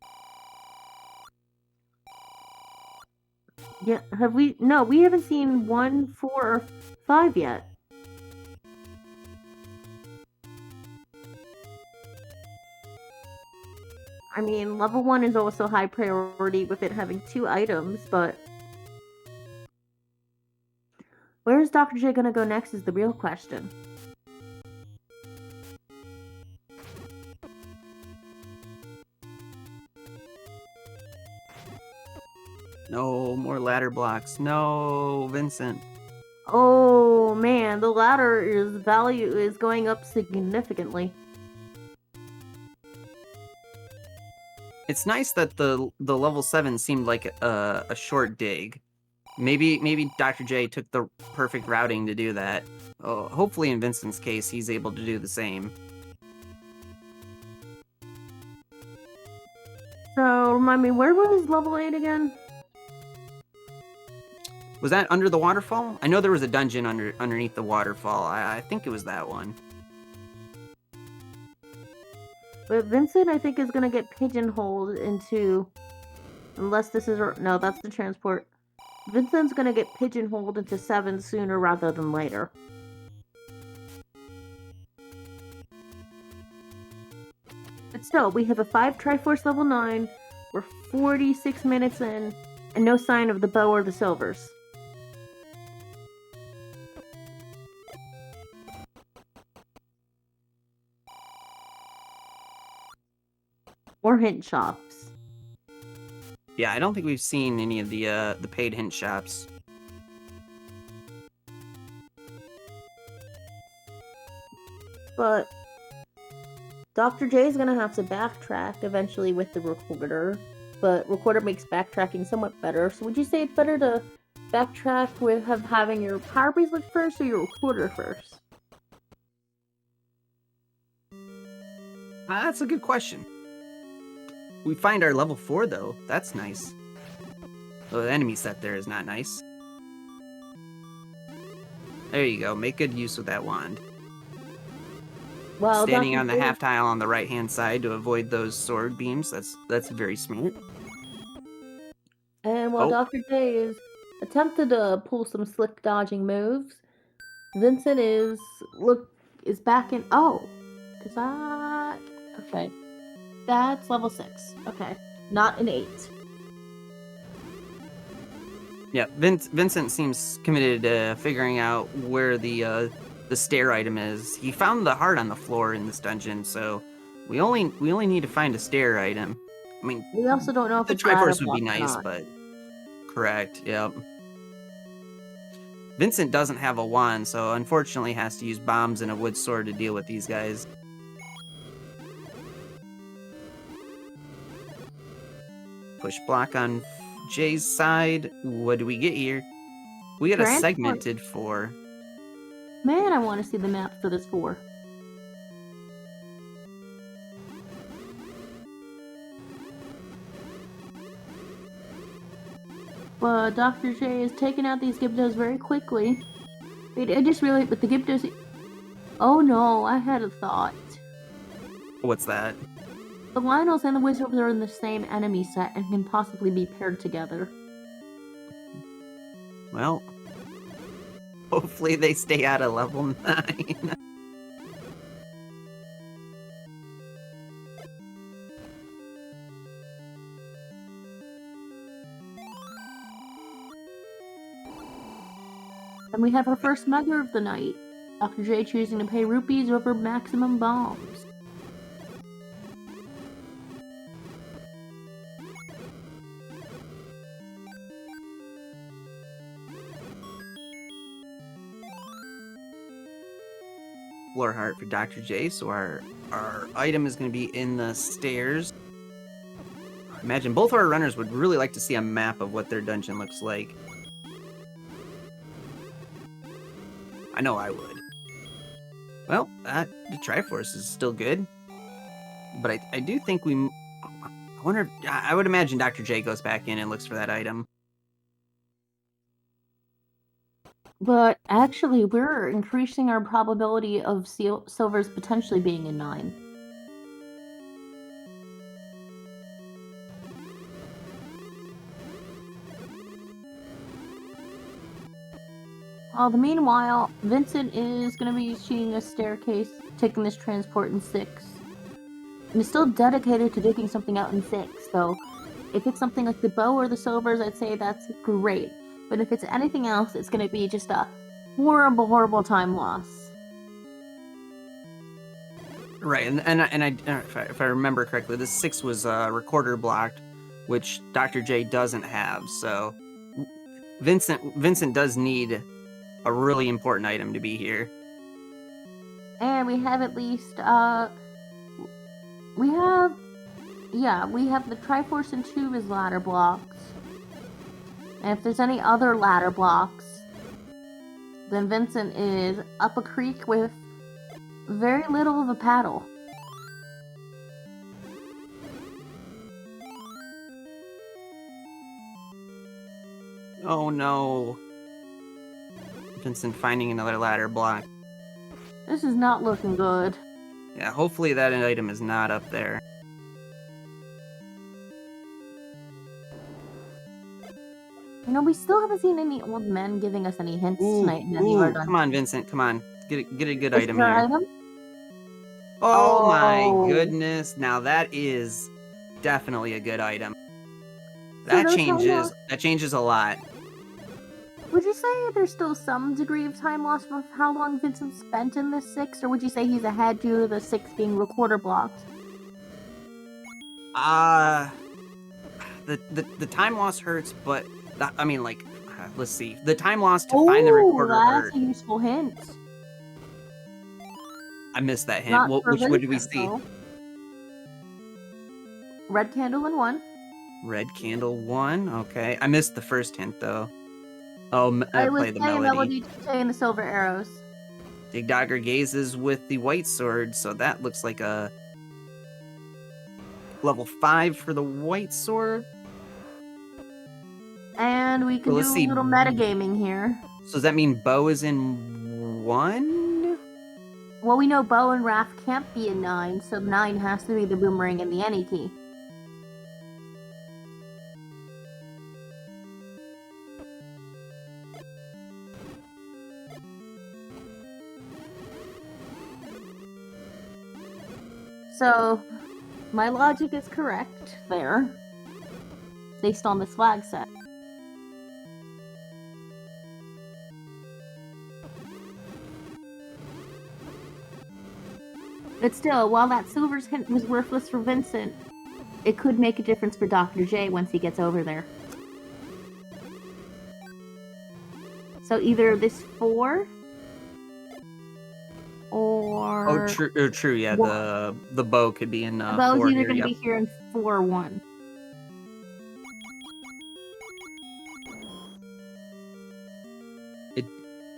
Yeah, have we? No, we haven't seen 1, 4, or 5 yet. I mean, level 1 is also high priority with it having 2 items, but where is Dr. J gonna go next is the real question. No more ladder blocks. No, Vincent. Oh man, the ladder value is going up significantly. It's nice that the level 7 seemed like a short dig. Maybe Dr. J took the perfect routing to do that. Oh, hopefully in Vincent's case, he's able to do the same. So, remind me, where was level 8 again? Was that under the waterfall? I know there was a dungeon underneath the waterfall. I think it was that one. But Vincent, I think, is gonna get pigeonholed into... Unless this is... No, that's the transport. Vincent's gonna get pigeonholed into 7 sooner rather than later. But still, we have a 5 Triforce level 9, we're 46 minutes in, and no sign of the bow or the silvers. Or hint shops. Yeah, I don't think we've seen any of the paid hint shops. But Dr. J is gonna have to backtrack eventually with the recorder, but recorder makes backtracking somewhat better. So would you say it's better to backtrack with having your power bracelet first or your recorder first? That's a good question. We find our level 4 though. That's nice. Oh, the enemy set there is not nice. There you go. Make good use of that wand. Well, Standing Dr. on the J... half tile on the right hand side to avoid those sword beams. That's very smart. And while Dr. J is attempted to pull some slick dodging moves, Vincent is back in... Oh, is that... Okay. That's level 6. Okay. Not an 8. Yeah, Vincent seems committed to figuring out where the stair item is. He found the heart on the floor in this dungeon, so we only need to find a stair item. I mean, We also don't know if the it's ladder Triforce would be block or nice, not. but correct. Yep. Vincent doesn't have a wand, so unfortunately has to use bombs and a wood sword to deal with these guys. Push block on Jay's side. What do we get here? We get a segmented 4. Man, I want to see the map for this 4. But Dr. J is taking out these Gyptos very quickly. Wait, I just realized with the Gyptos... Oh no, I had a thought. What's that? The Lionels and the Wizards are in the same enemy set and can possibly be paired together. Well, hopefully they stay out of level 9. And we have our first mugger of the night. Dr. J choosing to pay rupees over maximum bombs. explore heart for Dr. J, so our item is going to be in the stairs. I imagine both of our runners would really like to see a map of what their dungeon looks like. I know I would. Well, the Triforce is still good. But I do think I wonder if, I would imagine Dr. J goes back in and looks for that item. But actually, we're increasing our probability of silvers potentially being in 9. Meanwhile, Vincent is going to be seeing a staircase, taking this transport in 6. And is still dedicated to digging something out in 6, so if it's something like the bow or the silvers, I'd say that's great. But if it's anything else, it's going to be just a horrible, horrible time loss. Right, and if I remember correctly, this 6 was recorder blocked, which Dr. J doesn't have. So Vincent does need a really important item to be here. And we have at least we have the Triforce and 2 as ladder blocks. And if there's any other ladder blocks, then Vincent is up a creek with very little of a paddle. Oh no. Vincent finding another ladder block. This is not looking good. Yeah, hopefully that item is not up there. You know, we still haven't seen any old men giving us any hints tonight. Come on, Vincent, come on. Get a good item here. Item? Oh my goodness. Now that is definitely a good item. That changes a lot. Would you say there's still some degree of time loss for how long Vincent spent in this 6, or would you say he's ahead due to the 6 being recorder blocked? The time loss hurts, but I mean, like, let's see. The time loss to find the recorder hurt. That's a useful hint. I missed that hint. Which one did we see? Though. Red candle in 1. Red candle 1. Okay, I missed the first hint though. Oh, play the melody. And the silver arrows. Dig Dagger gazes with the white sword, so that looks like a level 5 for the white sword. And we can do a little metagaming here. So does that mean bow is in 1? Well, we know bow and raft can't be in 9, so 9 has to be the boomerang and the any key. So, my logic is correct there, based on this flag set. But still, while that silver's hint was worthless for Vincent, it could make a difference for Dr. J once he gets over there. So either this 4... or... Oh, true, yeah, the bow could be in 4 the bow's either going to be here in 4 or 1.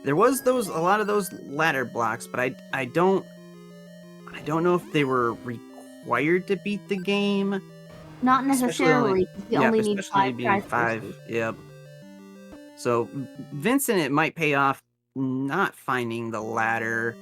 There was a lot of those ladder blocks, but I don't know if they were required to beat the game. Not necessarily. You only need 5 tries. 5, yep. So Vincent, it might pay off not finding the ladder,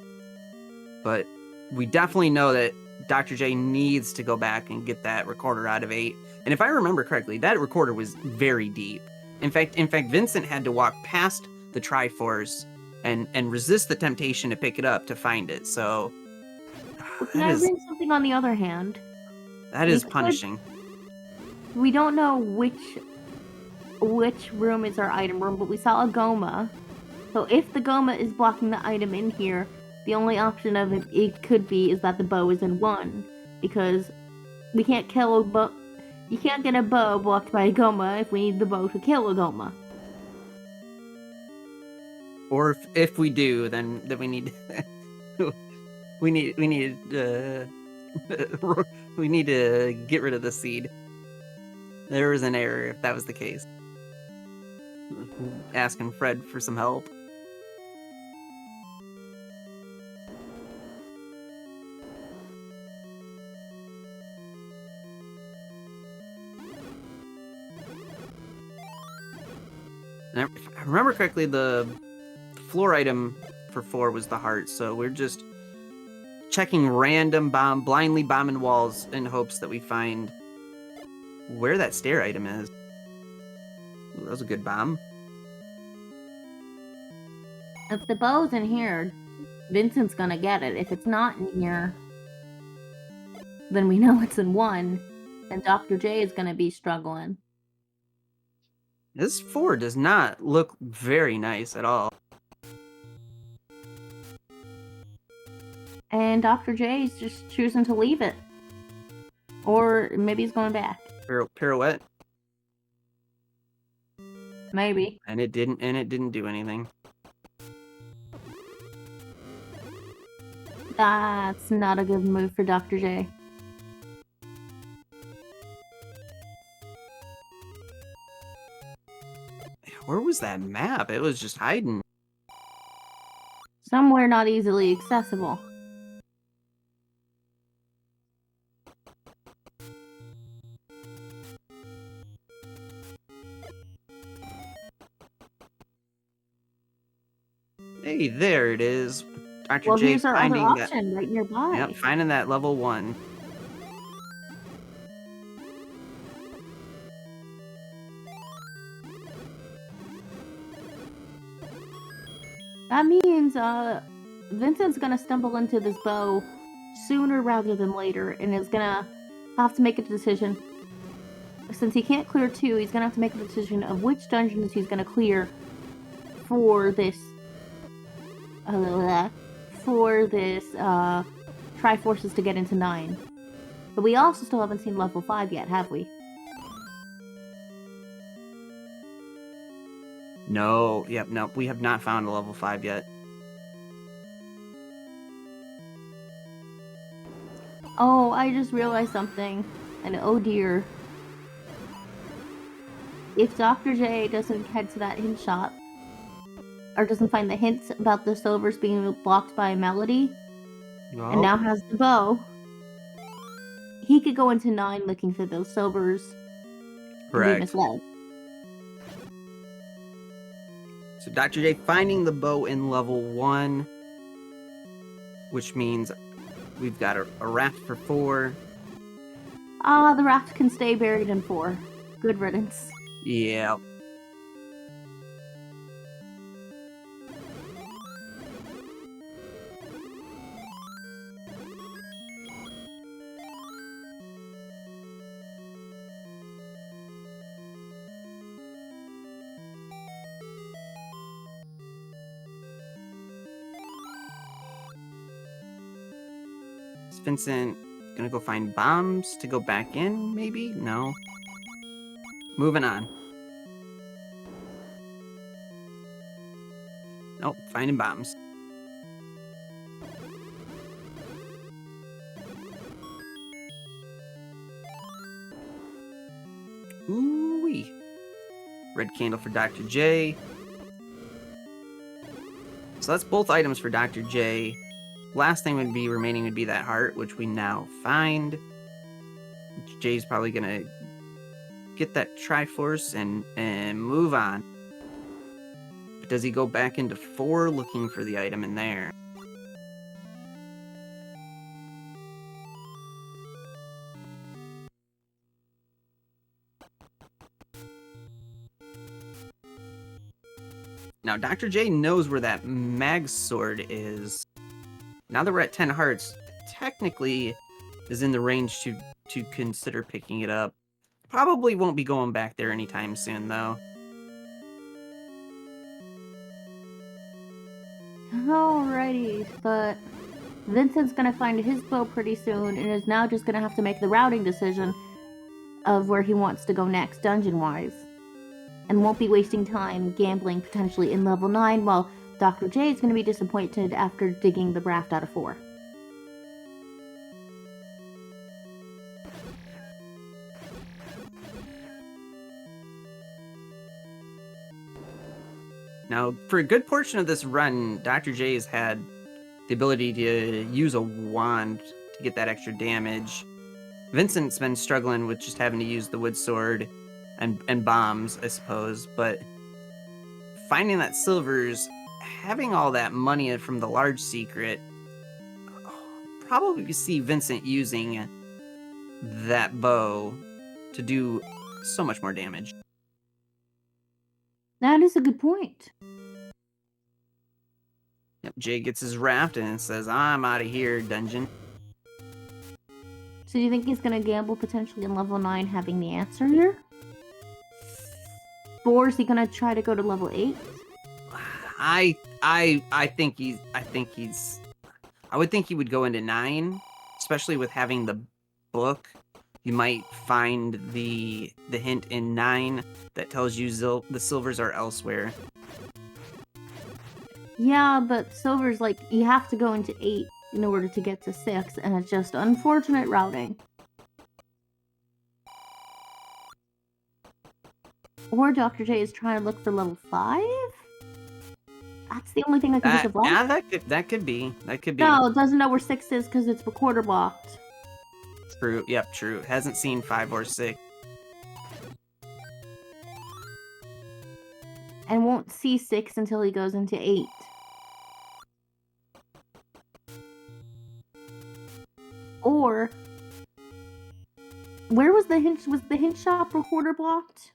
but we definitely know that Dr. J needs to go back and get that recorder out of 8. And if I remember correctly, that recorder was very deep. In fact, Vincent had to walk past the Triforce and resist the temptation to pick it up to find it. So can I bring something on the other hand? That is punishing. We don't know which room is our item room, but we saw a Goma. So if the Goma is blocking the item in here, the only option of it could be is that the bow is in 1, because we can't kill a bow. You can't get a bow blocked by a Goma if we need the bow to kill a Goma. Or if we do, then we need we need we need to get rid of the seed. There was an error if that was the case. Asking Fred for some help. And if I remember correctly, the floor item for 4 was the heart, so we're just checking blindly bombing walls in hopes that we find where that stair item is. Ooh, that was a good bomb. If the bow's in here, Vincent's gonna get it. If it's not in here, then we know it's in 1, and Dr. J is gonna be struggling. This 4 does not look very nice at all. And Dr. J is just choosing to leave it. Or maybe he's going back. Pirouette. Maybe. And it didn't do anything. That's not a good move for Dr. J. Where was that map? It was just hiding. Somewhere not easily accessible. Hey, there it is. Dr. Well, J here's our other finding option right nearby. Yep, finding that level 1. That means Vincent's gonna stumble into this bow sooner rather than later, and is gonna have to make a decision. Since he can't clear 2, he's gonna have to make a decision of which dungeons he's gonna clear for this Triforces to get into 9. But we also still haven't seen level 5 yet, have we? No, yep, no, we have not found a level 5 yet. Oh, I just realized something. And oh dear. If Dr. J doesn't head to that hint shop, or doesn't find the hints about the silvers being blocked by a melody, and now has the bow, he could go into 9 looking for those silvers. Correct. So Dr. J finding the bow in level 1, which means we've got a raft for 4. The raft can stay buried in 4. Good riddance. Yeah. Is Vincent gonna go find bombs to go back in, maybe? No. Moving on. Nope, finding bombs. Ooh-wee. Red candle for Dr. J. So that's both items for Dr. J. Last thing remaining would be that heart, which we now find. Jay's probably gonna get that Triforce and move on. But does he go back into 4 looking for the item in there? Now, Dr. J knows where that mag sword is. Now that we're at 10 hearts, technically is in the range to consider picking it up. Probably won't be going back there anytime soon, though. Alrighty, but Vincent's gonna find his bow pretty soon, and is now just gonna have to make the routing decision of where he wants to go next, dungeon-wise. And won't be wasting time gambling potentially in level 9, while Dr. J is gonna be disappointed after digging the raft out of 4. Now, for a good portion of this run, Dr. J's had the ability to use a wand to get that extra damage. Vincent's been struggling with just having to use the wood sword and bombs, I suppose, but finding that Silver's having all that money from the large secret, probably see Vincent using that bow to do so much more damage. That is a good point. Yep, Jay gets his raft and says, I'm out of here, dungeon. So do you think he's going to gamble potentially in level 9 having the answer here? Or is he going to try to go to level 8? I would think he would go into 9, especially with having the book. You might find the hint in 9 that tells you the silvers are elsewhere. Yeah, but silver's like, you have to go into 8 in order to get to 6, and it's just unfortunate routing. Or Dr. J is trying to look for level 5? That's the only thing I can think of. Yeah, that could be. That could be. No, it doesn't know where 6 is because it's recorder blocked. True. Yep, true. Hasn't seen 5 or 6. And won't see 6 until he goes into 8. Or, where was the hint? Was the hint shop recorder blocked?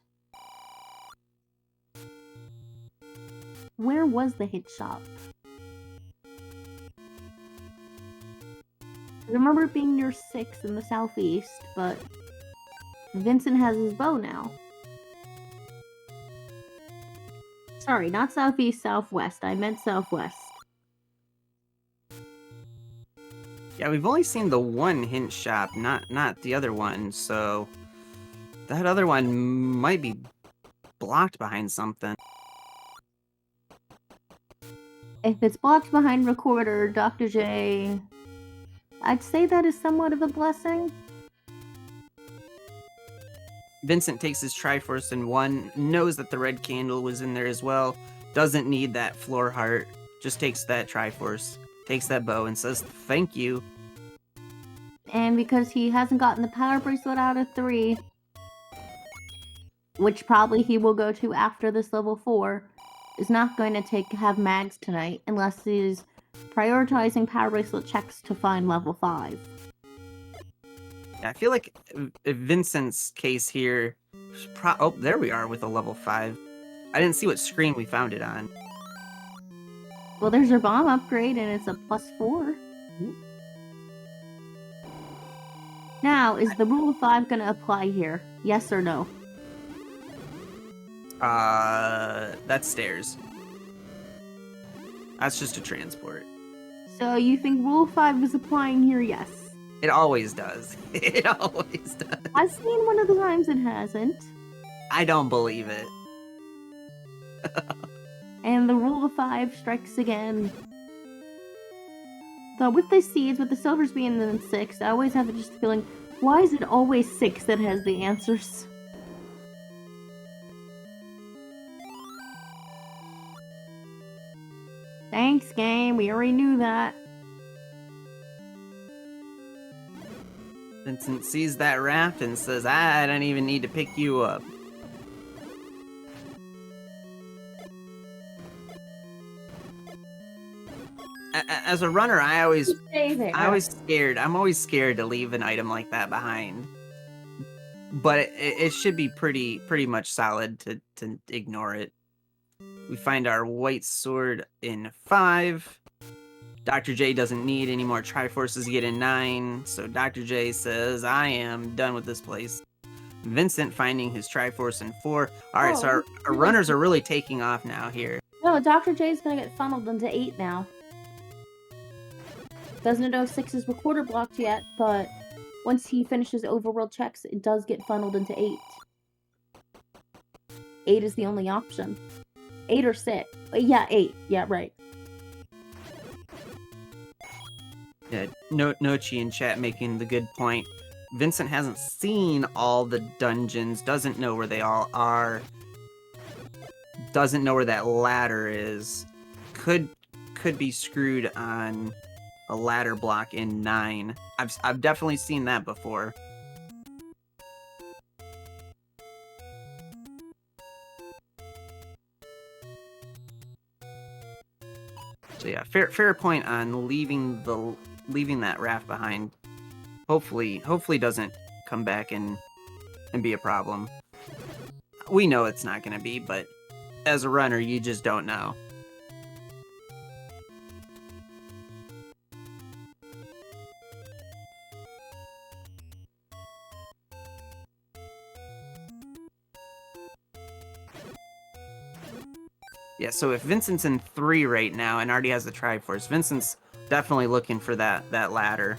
Where was the hint shop? I remember it being near 6 in the southeast, but Vincent has his bow now. Sorry, not southeast, southwest. I meant southwest. Yeah, we've only seen the one hint shop, not the other one, so that other one might be blocked behind something. If it's blocked behind recorder, Dr. J, I'd say that is somewhat of a blessing. Vincent takes his Triforce in 1, knows that the red candle was in there as well, doesn't need that floor heart, just takes that Triforce, takes that bow, and says thank you. And because he hasn't gotten the power bracelet out of 3, which probably he will go to after this level 4, is not going to have mags tonight unless he's prioritizing power bracelet checks to find level 5. I feel like Vincent's case here, oh, there we are with a level 5. I didn't see what screen we found it on. Well, there's your bomb upgrade, and it's a +4. Now, is the rule of 5 going to apply here? Yes or no? That's stairs. That's just a transport. So you think rule of 5 is applying here? Yes. It always does. It always does. I've seen one of the times it hasn't. I don't believe it. And the rule of 5 strikes again. But with the seeds, with the silvers being in 6, I always have just feeling, why is it always 6 that has the answers? Thanks, game. We already knew that. Vincent sees that raft and says, I don't even need to pick you up. As a runner, I'm always scared to leave an item like that behind. But it should be pretty much solid to ignore it. We find our white sword in 5. Dr. J doesn't need any more Triforces yet in 9, so Dr. J says, I am done with this place. Vincent finding his Triforce in 4. Alright, so our runners are really taking off now here. No, Dr. J is going to get funneled into 8 now. Doesn't know if 6 is recorder blocked yet, but once he finishes overworld checks, it does get funneled into 8. 8 is the only option. 8 or 6. Yeah, 8. Yeah, right. Yeah, Nochi in chat making the good point. Vincent hasn't seen all the dungeons, doesn't know where they all are. doesn't know where that ladder is could be screwed on a ladder block in 9. I've definitely seen that before. So yeah, fair point on leaving that raft behind. Hopefully doesn't come back and be a problem. We know it's not going to be, but as a runner, you just don't know. Yeah, so if Vincent's in 3 right now and already has the Triforce, Vincent's definitely looking for that ladder.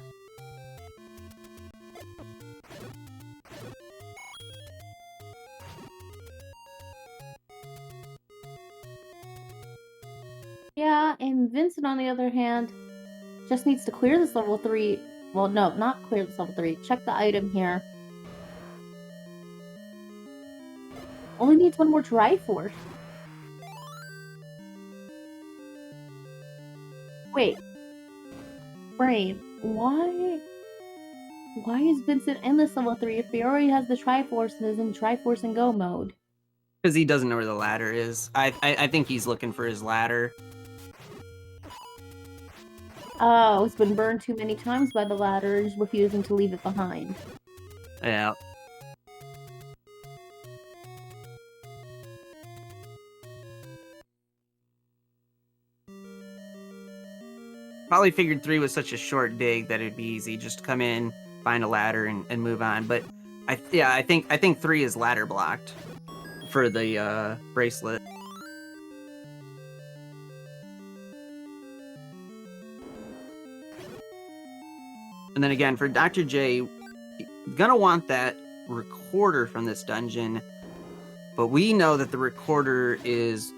Yeah, and Vincent, on the other hand, just needs to clear this level 3. Well, no, not clear this level 3. Check the item here. Only needs 1 more Triforce. Wait. Brain, why is Vincent in this level 3 if he already has the Triforce and is in Triforce and Go mode? Because he doesn't know where the ladder is. I think he's looking for his ladder. Oh, it's been burned too many times by the ladder, he's refusing to leave it behind. Yeah. Probably figured 3 was such a short dig that it'd be easy just to come in, find a ladder, and move on. But I think 3 is ladder blocked for the bracelet. And then again, for Dr. J, gonna want that recorder from this dungeon, but we know that the recorder is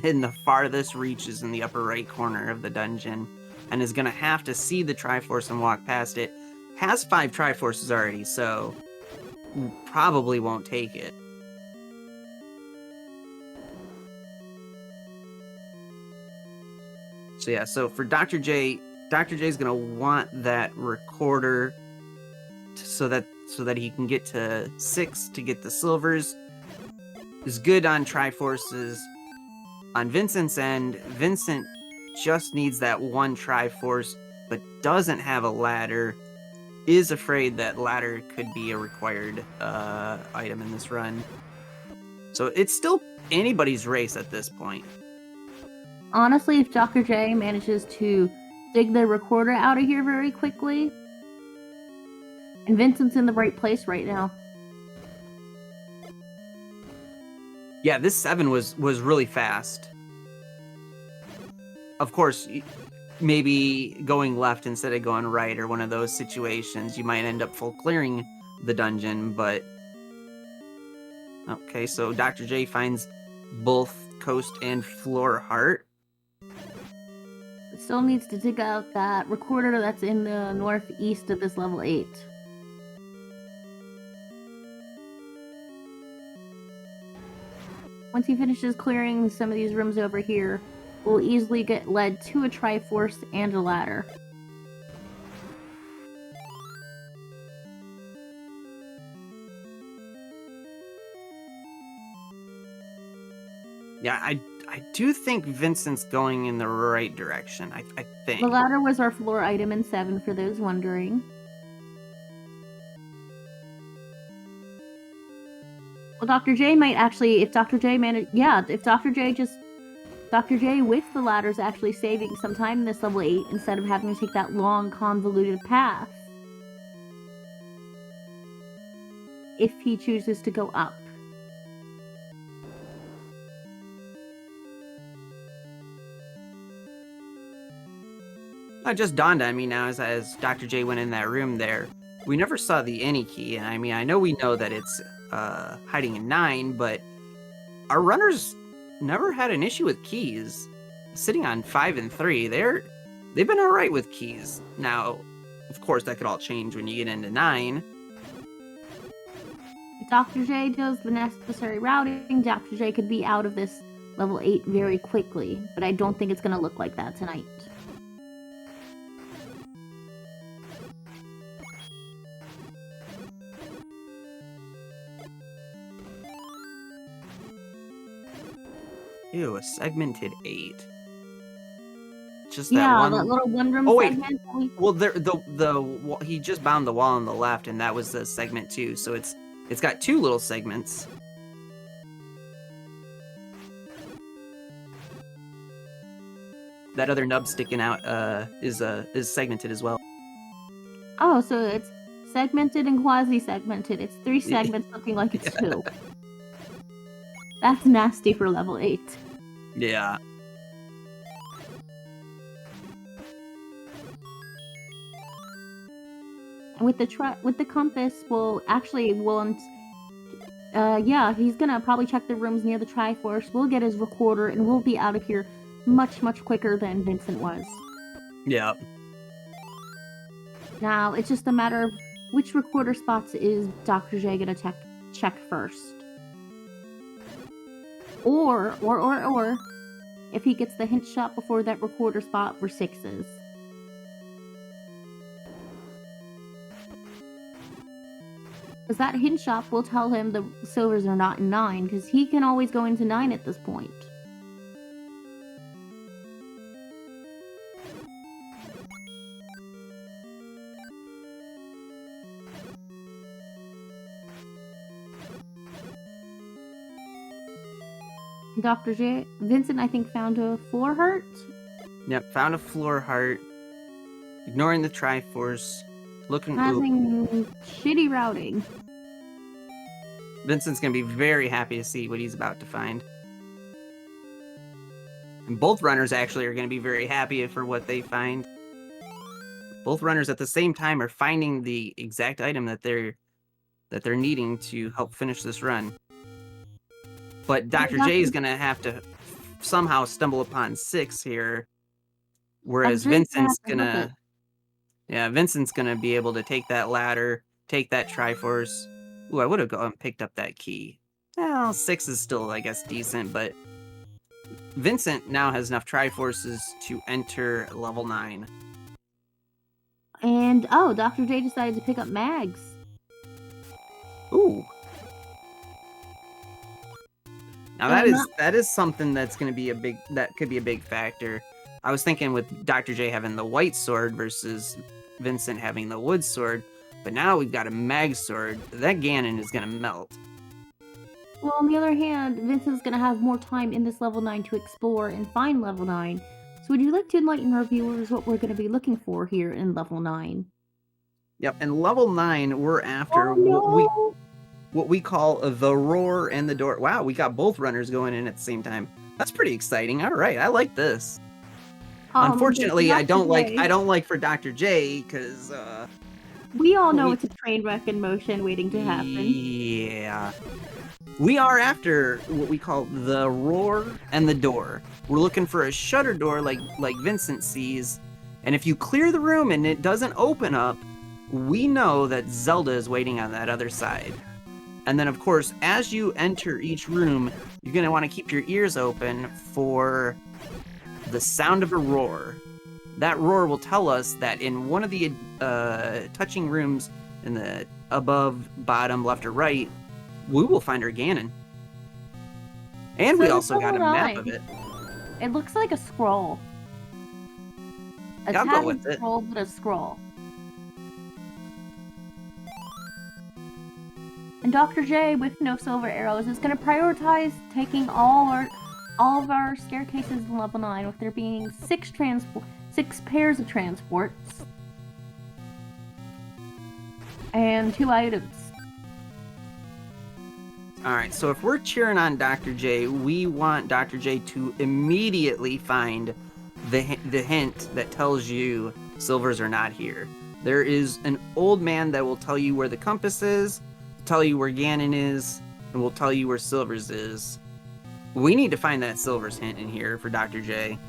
in the farthest reaches in the upper right corner of the dungeon, and is gonna have to see the Triforce and walk past it. Has 5 Triforces already, so probably won't take it. So yeah, so for Dr. J is gonna want that recorder so that he can get to 6 to get the silvers. Is good on Triforces. On Vincent's end, Vincent just needs that 1 Triforce, but doesn't have a ladder. Is afraid that ladder could be a required item in this run. So it's still anybody's race at this point. Honestly, if Dr. J manages to dig the recorder out of here very quickly, and Vincent's in the right place right now. Yeah, this 7 was really fast. Of course, maybe going left instead of going right or one of those situations, you might end up full clearing the dungeon, but... Okay, so Dr. J finds both coast and floor heart. Still needs to dig out that recorder that's in the northeast of this level 8. Once he finishes clearing some of these rooms over here, we'll easily get led to a Triforce and a ladder. Yeah, I do think Vincent's going in the right direction, I think. The ladder was our floor item in 7, for those wondering. Well, Dr. J might actually, if Dr. J with the ladder's actually saving some time in this level 8 instead of having to take that long, convoluted path. If he chooses to go up. It just dawned on me now as Dr. J went in that room there. We never saw the any key, and I mean, I know we know that it's hiding in 9, but our runners never had an issue with keys. Sitting on 5 and 3, they've been alright with keys. Now, of course, that could all change when you get into 9. If Dr. J does the necessary routing, Dr. J could be out of this level 8 very quickly, but I don't think it's going to look like that tonight. Ew, a segmented 8. Just Yeah, that one. that little one-room Oh wait. segment. Well, he just bound the wall on the left, and that was the segment 2. So it's got 2 little segments. That other nub sticking out is segmented as well. Oh, so it's segmented and quasi-segmented. It's 3 segments looking like it's 2. That's nasty for level 8. Yeah. With the compass, yeah, he's gonna probably check the rooms near the Triforce. We'll get his recorder, and we'll be out of here much, much quicker than Vincent was. Yeah. Now, it's just a matter of which recorder spots is Dr. J gonna check first. Or, if he gets the hint shot before that recorder spot, we're 6s. Because that hint shot will tell him the silvers are not in 9, because he can always go into 9 at this point. Dr. J. Vincent, I think, found a floor heart. Yep, found a floor heart. Ignoring the Triforce. Looking... Having shitty routing. Vincent's going to be very happy to see what he's about to find. And both runners actually are going to be very happy for what they find. Both runners at the same time are finding the exact item that they're needing to help finish this run. But Dr. J is going to have to somehow stumble upon 6 here. Whereas Vincent's going to... Yeah, Vincent's going to be able to take that ladder, take that Triforce. Ooh, I would have gone and picked up that key. Well, 6 is still, I guess, decent, but Vincent now has enough Triforces to enter level 9. And, oh, Dr. J decided to pick up Mags. Ooh. Now that is something that's going to be that could be a big factor. I was thinking with Dr. J having the white sword versus Vincent having the wood sword, but now we've got a mag sword. That Ganon is going to melt. Well, on the other hand, Vincent's going to have more time in this level 9 to explore and find level 9. So would you like to enlighten our viewers what we're going to be looking for here in level 9? Yep, and level 9, we're after what we call the roar and the door. Wow, we got both runners going in at the same time. That's pretty exciting. All right, I like this. Unfortunately, I don't like for Dr. J because we all know it's a train wreck in motion waiting to happen. Yeah. We are after what we call the roar and the door. We're looking for a shutter door like Vincent sees, and if you clear the room and it doesn't open up, we know that Zelda is waiting on that other side. And then, of course, as you enter each room, you're going to want to keep your ears open for the sound of a roar. That roar will tell us that in one of the touching rooms in the above, bottom, left, or right, we will find our Ganon. And so we also got a map of it. It looks like a scroll. I'll go with it. Scroll, but a scroll. And Dr. J, with no silver arrows, is going to prioritize taking all of our staircases in level 9, with there being 6 pairs of transports and 2 items. Alright, so if we're cheering on Dr. J, we want Dr. J to immediately find the hint that tells you silvers are not here. There is an old man that will tell you where the compass is, tell you where Ganon is, and will tell you where silvers is. We need to find that silvers hint in here for Dr. J.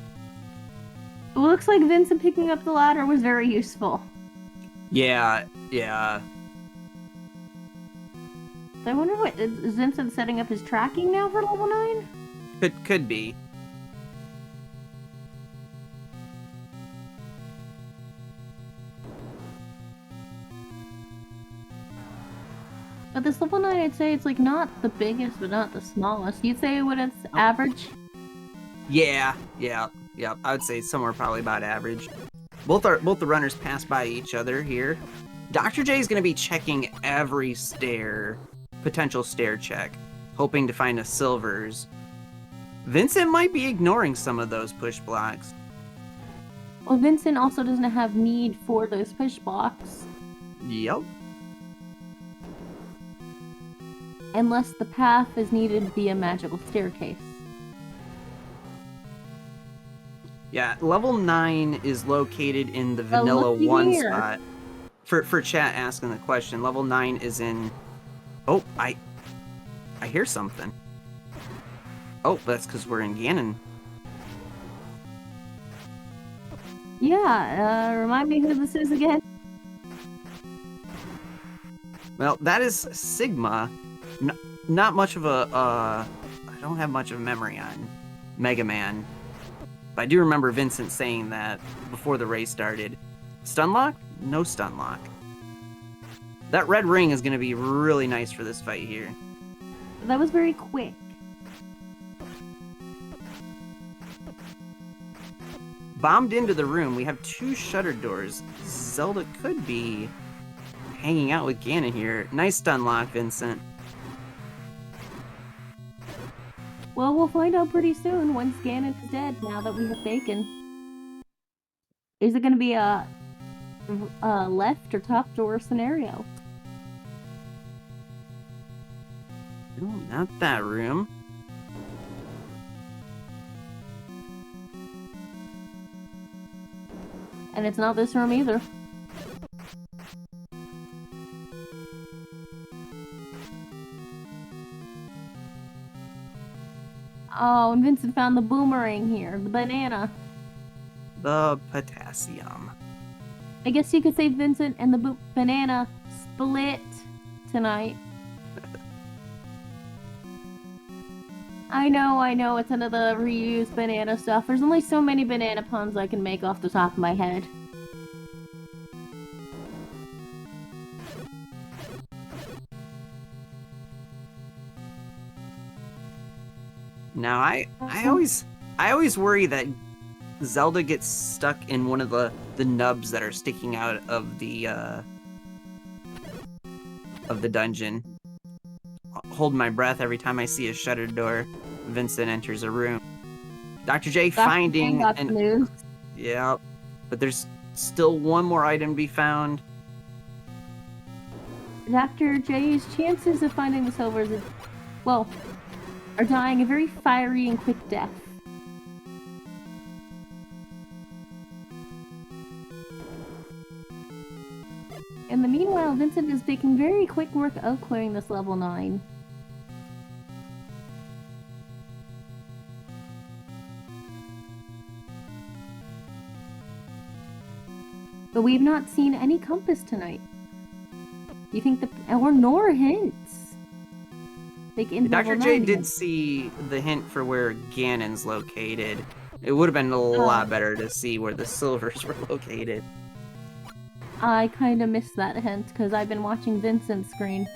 It looks like Vincent picking up the ladder was very useful. Yeah. I wonder what is Vincent setting up his tracking now for level 9? Could be. But this level 9, I'd say it's like not the biggest, but not the smallest. You'd say when it's Oh. average? Yeah. I would say somewhere probably about average. Both the runners pass by each other here. Dr. J is going to be checking every potential stair check, hoping to find a silvers. Vincent might be ignoring some of those push blocks. Well, Vincent also doesn't have need for those push blocks. Yep. Unless the path is needed to be a magical staircase. Yeah, level 9 is located in the vanilla 1 spot. For chat asking the question, level 9 is in... Oh, I hear something. Oh, that's because we're in Ganon. Yeah, remind me who this is again? Well, that is Sigma. Not much of a... I don't have much of a memory on Mega Man. But I do remember Vincent saying that before the race started. Stunlock? No stunlock. That red ring is going to be really nice for this fight here. That was very quick. Bombed into the room, we have 2 shuttered doors. Zelda could be hanging out with Ganon here. Nice stunlock, Vincent. Well, we'll find out pretty soon once Ganon is dead, now that we have Bacon. Is it going to be a left or top door scenario? No, not that room. And it's not this room either. Oh, and Vincent found the boomerang here, the banana. The potassium. I guess you could say Vincent and the banana split tonight. I know, it's another reused banana stuff. There's only so many banana puns I can make off the top of my head. Now, I always worry that Zelda gets stuck in one of the nubs that are sticking out of the dungeon. Hold my breath every time I see a shuttered door. Vincent enters a room. Dr. J finding an... Yeah, but there's still one more item to be found. Dr. J's chances of finding the silvers is, well, are dying a very fiery and quick death. In the meanwhile, Vincent is making very quick work of clearing this level 9. But we've not seen any compass tonight. Do you think nor hints? Like in Dr. J did see the hint for where Ganon's located. It would have been a lot better to see where the silvers were located. I kind of missed that hint because I've been watching Vincent's screen.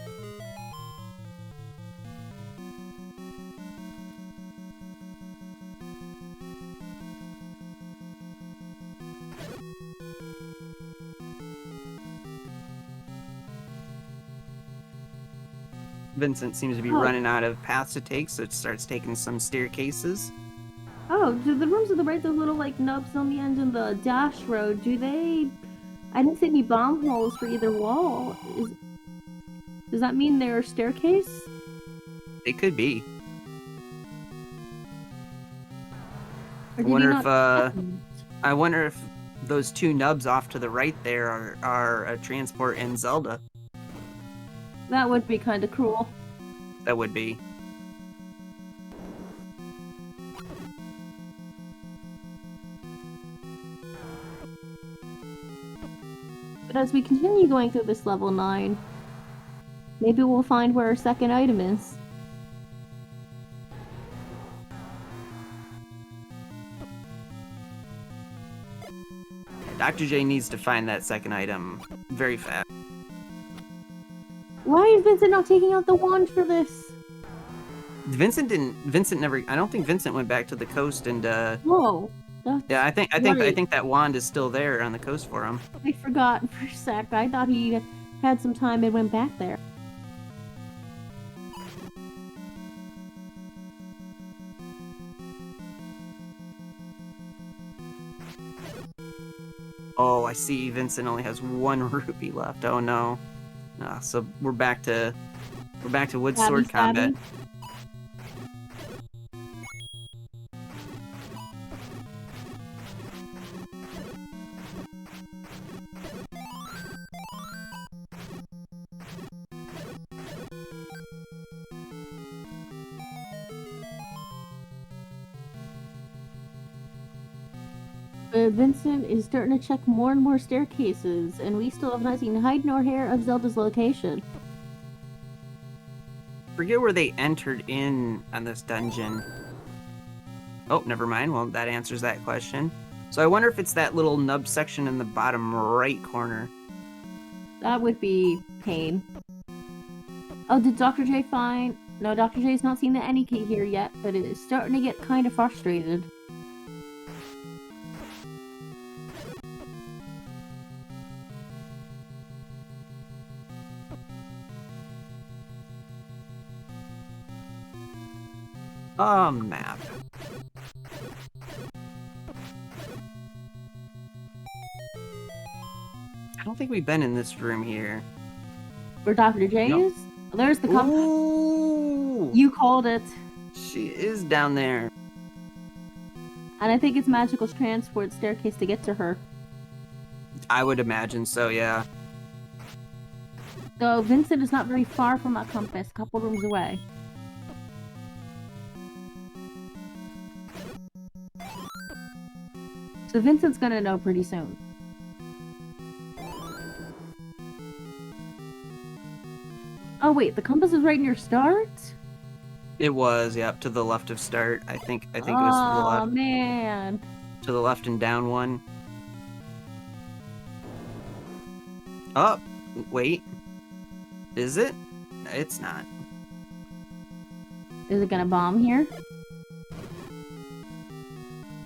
Vincent seems to be running out of paths to take, so it starts taking some staircases. Oh, do the rooms to the right, those little like nubs on the end of the dash road, do they... I didn't see any bomb holes for either wall. Does that mean they're a staircase? It could be. I wonder if those 2 nubs off to the right there are a transport in Zelda. That would be kind of cruel. That would be. But as we continue going through this level 9, maybe we'll find where our second item is. Dr. J needs to find that second item very fast. Why is Vincent not taking out the wand for this? Vincent never, I don't think Vincent went back to the coast and, Whoa. yeah, I think right. that wand is still there on the coast for him. I forgot for a sec. I thought he had some time and went back there. Oh, I see. Vincent only has 1 rupee left. Oh no. So we're back to wood sword combat. Vincent is starting to check more and more staircases, and we still have not seen hide nor hair of Zelda's location. Forget where they entered in on this dungeon. Oh, never mind. Well, that answers that question. So I wonder if it's that little nub section in the bottom right corner. That would be pain. Oh, did Dr. J find... No, Dr. J's not seen the any key here yet, but it is starting to get kind of frustrated. Map. I don't think we've been in this room here. Where Dr. J is? Oh, there's the compass. Ooh! You called it. She is down there. And I think it's magical transport staircase to get to her. I would imagine so, yeah. So Vincent is not very far from that compass, a couple rooms away. So Vincent's gonna know pretty soon. Oh wait, the compass is right near start? It was, yep, to the left of start. I think it was to the left. Oh man. To the left and down 1. Oh, wait. Is it? It's not. Is it gonna bomb here?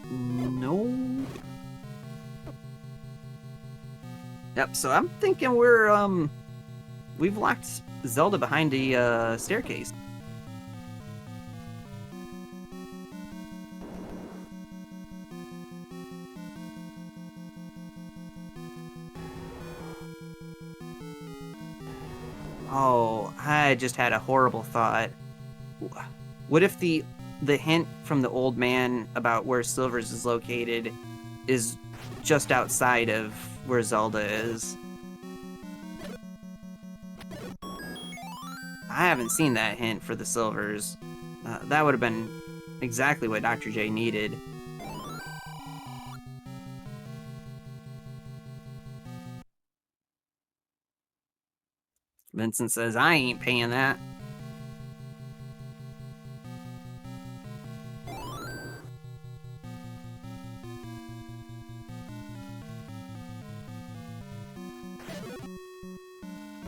No. Yep, so I'm thinking we've locked Zelda behind a staircase. Oh, I just had a horrible thought. What if the hint from the old man about where Silvers is located is just outside of where Zelda is? I haven't seen that hint for the Silvers. That would have been exactly what Dr. J needed. Vincent says, I ain't paying that.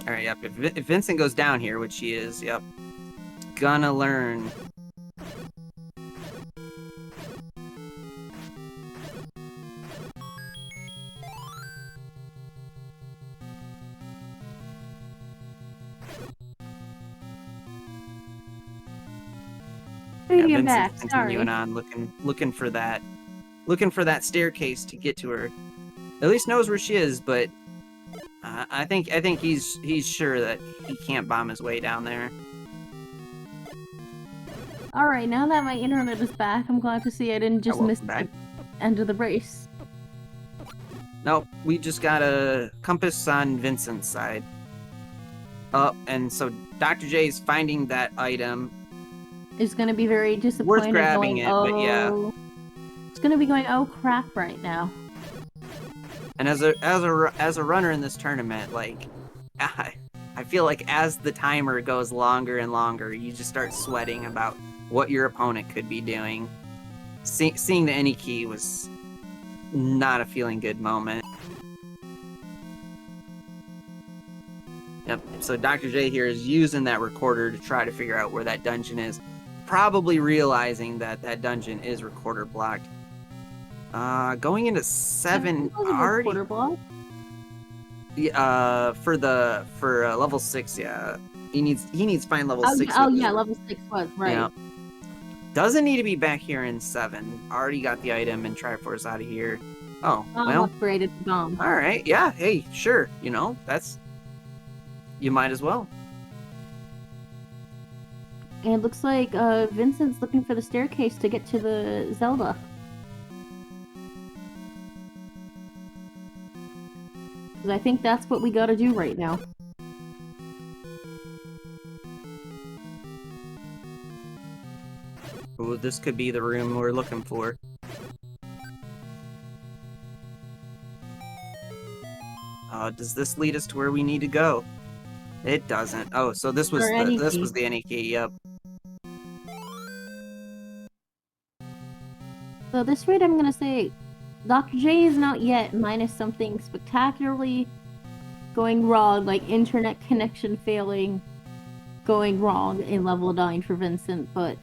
Alright, yep. If Vincent goes down here, which he is, yep. Gonna learn. Maybe I'm back. Continuing Sorry. on, looking for that staircase to get to her. At least knows where she is, but I think he's sure that he can't bomb his way down there. Alright, now that my internet is back, I'm glad to see I didn't just miss the end of the race. Nope, we just got a compass on Vincent's side. And so Dr. J is finding that item. It's gonna be very disappointed. Worth grabbing it, but yeah. It's gonna be going, oh crap, right now. And as a runner in this tournament, like, I feel like as the timer goes longer and longer, you just start sweating about what your opponent could be doing. Seeing the any key was not a feeling good moment. Yep. So Dr. J here is using that recorder to try to figure out where that dungeon is. Probably realizing that that dungeon is recorder blocked. Going into 7 was a already. recorder block. For level 6, yeah. He needs fine level 6. Yeah, level 6 was right. Yeah. Doesn't need to be back here in 7. Already got the item and Triforce out of here. Oh, well. Upgraded the bomb. All right. Yeah. Hey, sure. You know, you might as well. And it looks like Vincent's looking for the staircase to get to the Zelda. Because I think that's what we gotta do right now. Ooh, this could be the room we're looking for. Does this lead us to where we need to go? It doesn't. Oh, so this was the any key. Yep. So this rate, I'm gonna say, Dr. J is not yet minus something spectacularly going wrong, like internet connection failing, going wrong in level 9 for Vincent, but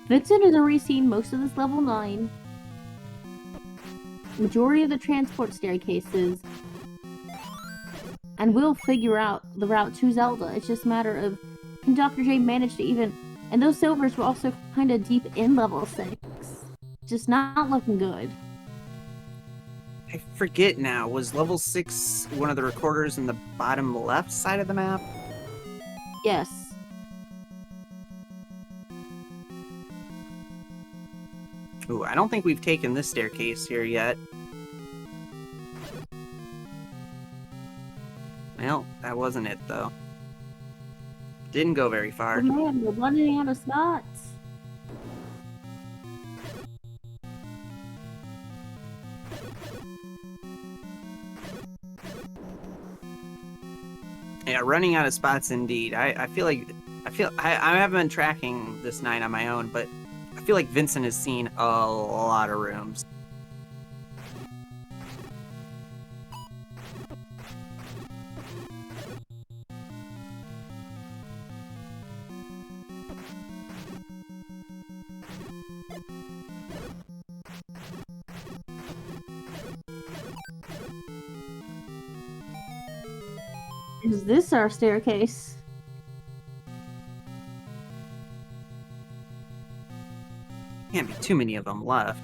Vincent has already seen most of this level 9, majority of the transport staircases, and will figure out the route to Zelda. It's just a matter of, can Dr. J manage to even... And those silvers were also kind of deep in level 6. Just not looking good. I forget now. Was level 6 one of the recorders in the bottom left side of the map? Yes. Ooh, I don't think we've taken this staircase here yet. Well, that wasn't it, though. Didn't go very far. Oh man, we're running out of spots. Yeah, running out of spots indeed. I haven't been tracking this night on my own, but I feel like Vincent has seen a lot of rooms. Is this our staircase? Can't be too many of them left.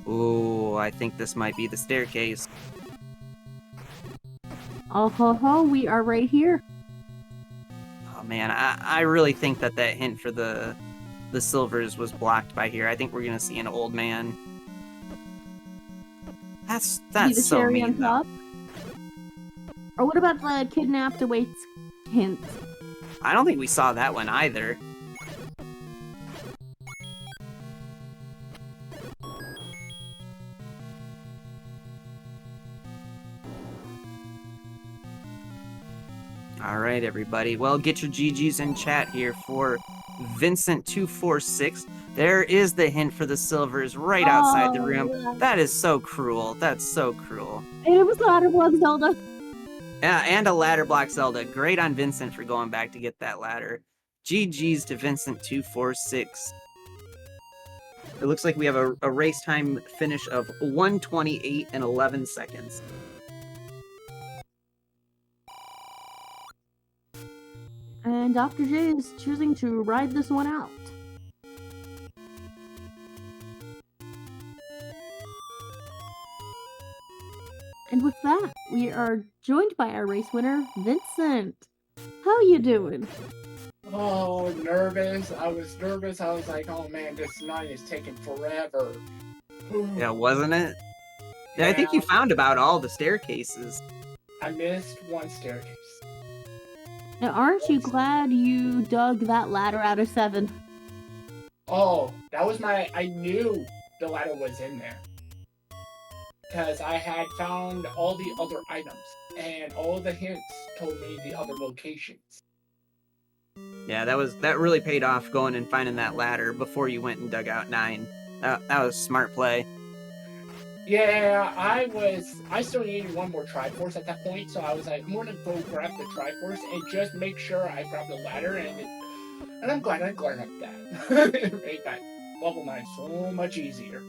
Ooh, I think this might be the staircase. Oh ho ho, we are right here. Oh man, I really think that hint for the silvers was blocked by here. I think we're gonna see an old man. That's so mean, on top. Or what about the kidnapped awaits hint? I don't think we saw that one either. All right, everybody. Well, get your GGs in chat here for Vincent246. There is the hint for the silvers right outside the room. Yeah. That is so cruel. That's so cruel. And it was the ladder block Zelda. Yeah, and a ladder block Zelda. Great on Vincent for going back to get that ladder. GG's to Vincent246. It looks like we have a race time finish of 1:28 and 11 seconds. And Dr. J is choosing to ride this one out. And with that, we are joined by our race winner, Vincent. How you doing? Oh, nervous. I was nervous. I was like, oh man, this night is taking forever. Yeah, wasn't it? Yeah, I think you found about all the staircases. I missed one staircase. Now, aren't you glad you dug that ladder out of 7? Oh, that was I knew the ladder was in there. Because I had found all the other items, and all the hints told me the other locations. Yeah, that really paid off going and finding that ladder before you went and dug out 9. That was a smart play. Yeah, I still needed one more Triforce at that point, so I was like, I'm gonna go grab the Triforce and just make sure I grab the ladder, and I'm glad I grabbed that. It made that level 9 so much easier.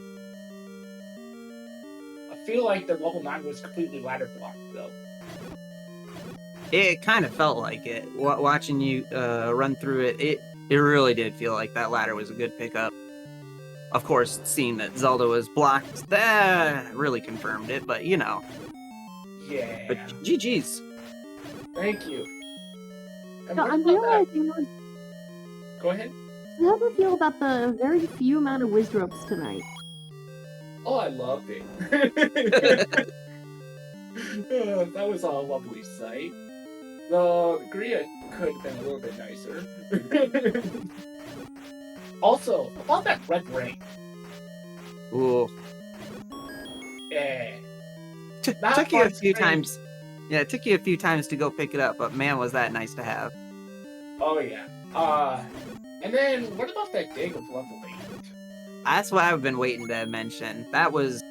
I feel like the level 9 was completely ladder blocked, though. It kind of felt like it. Watching you run through it, it really did feel like that ladder was a good pickup. Of course, seeing that Zelda was blocked, that really confirmed it, but you know. Yeah. But GG's. Thank you. And So what I'm about that? realizing, Go ahead. how do you feel about the very few amount of Wizardrops tonight? Oh, I loved it. That was a lovely sight. The Gria could have been a little bit nicer. Also, about that red ring. Ooh. Yeah. Took you a few times. Yeah, it took you a few times to go pick it up, but man, was that nice to have. Oh yeah. And then what about that dig of level 8? That's what I've been waiting to mention. That was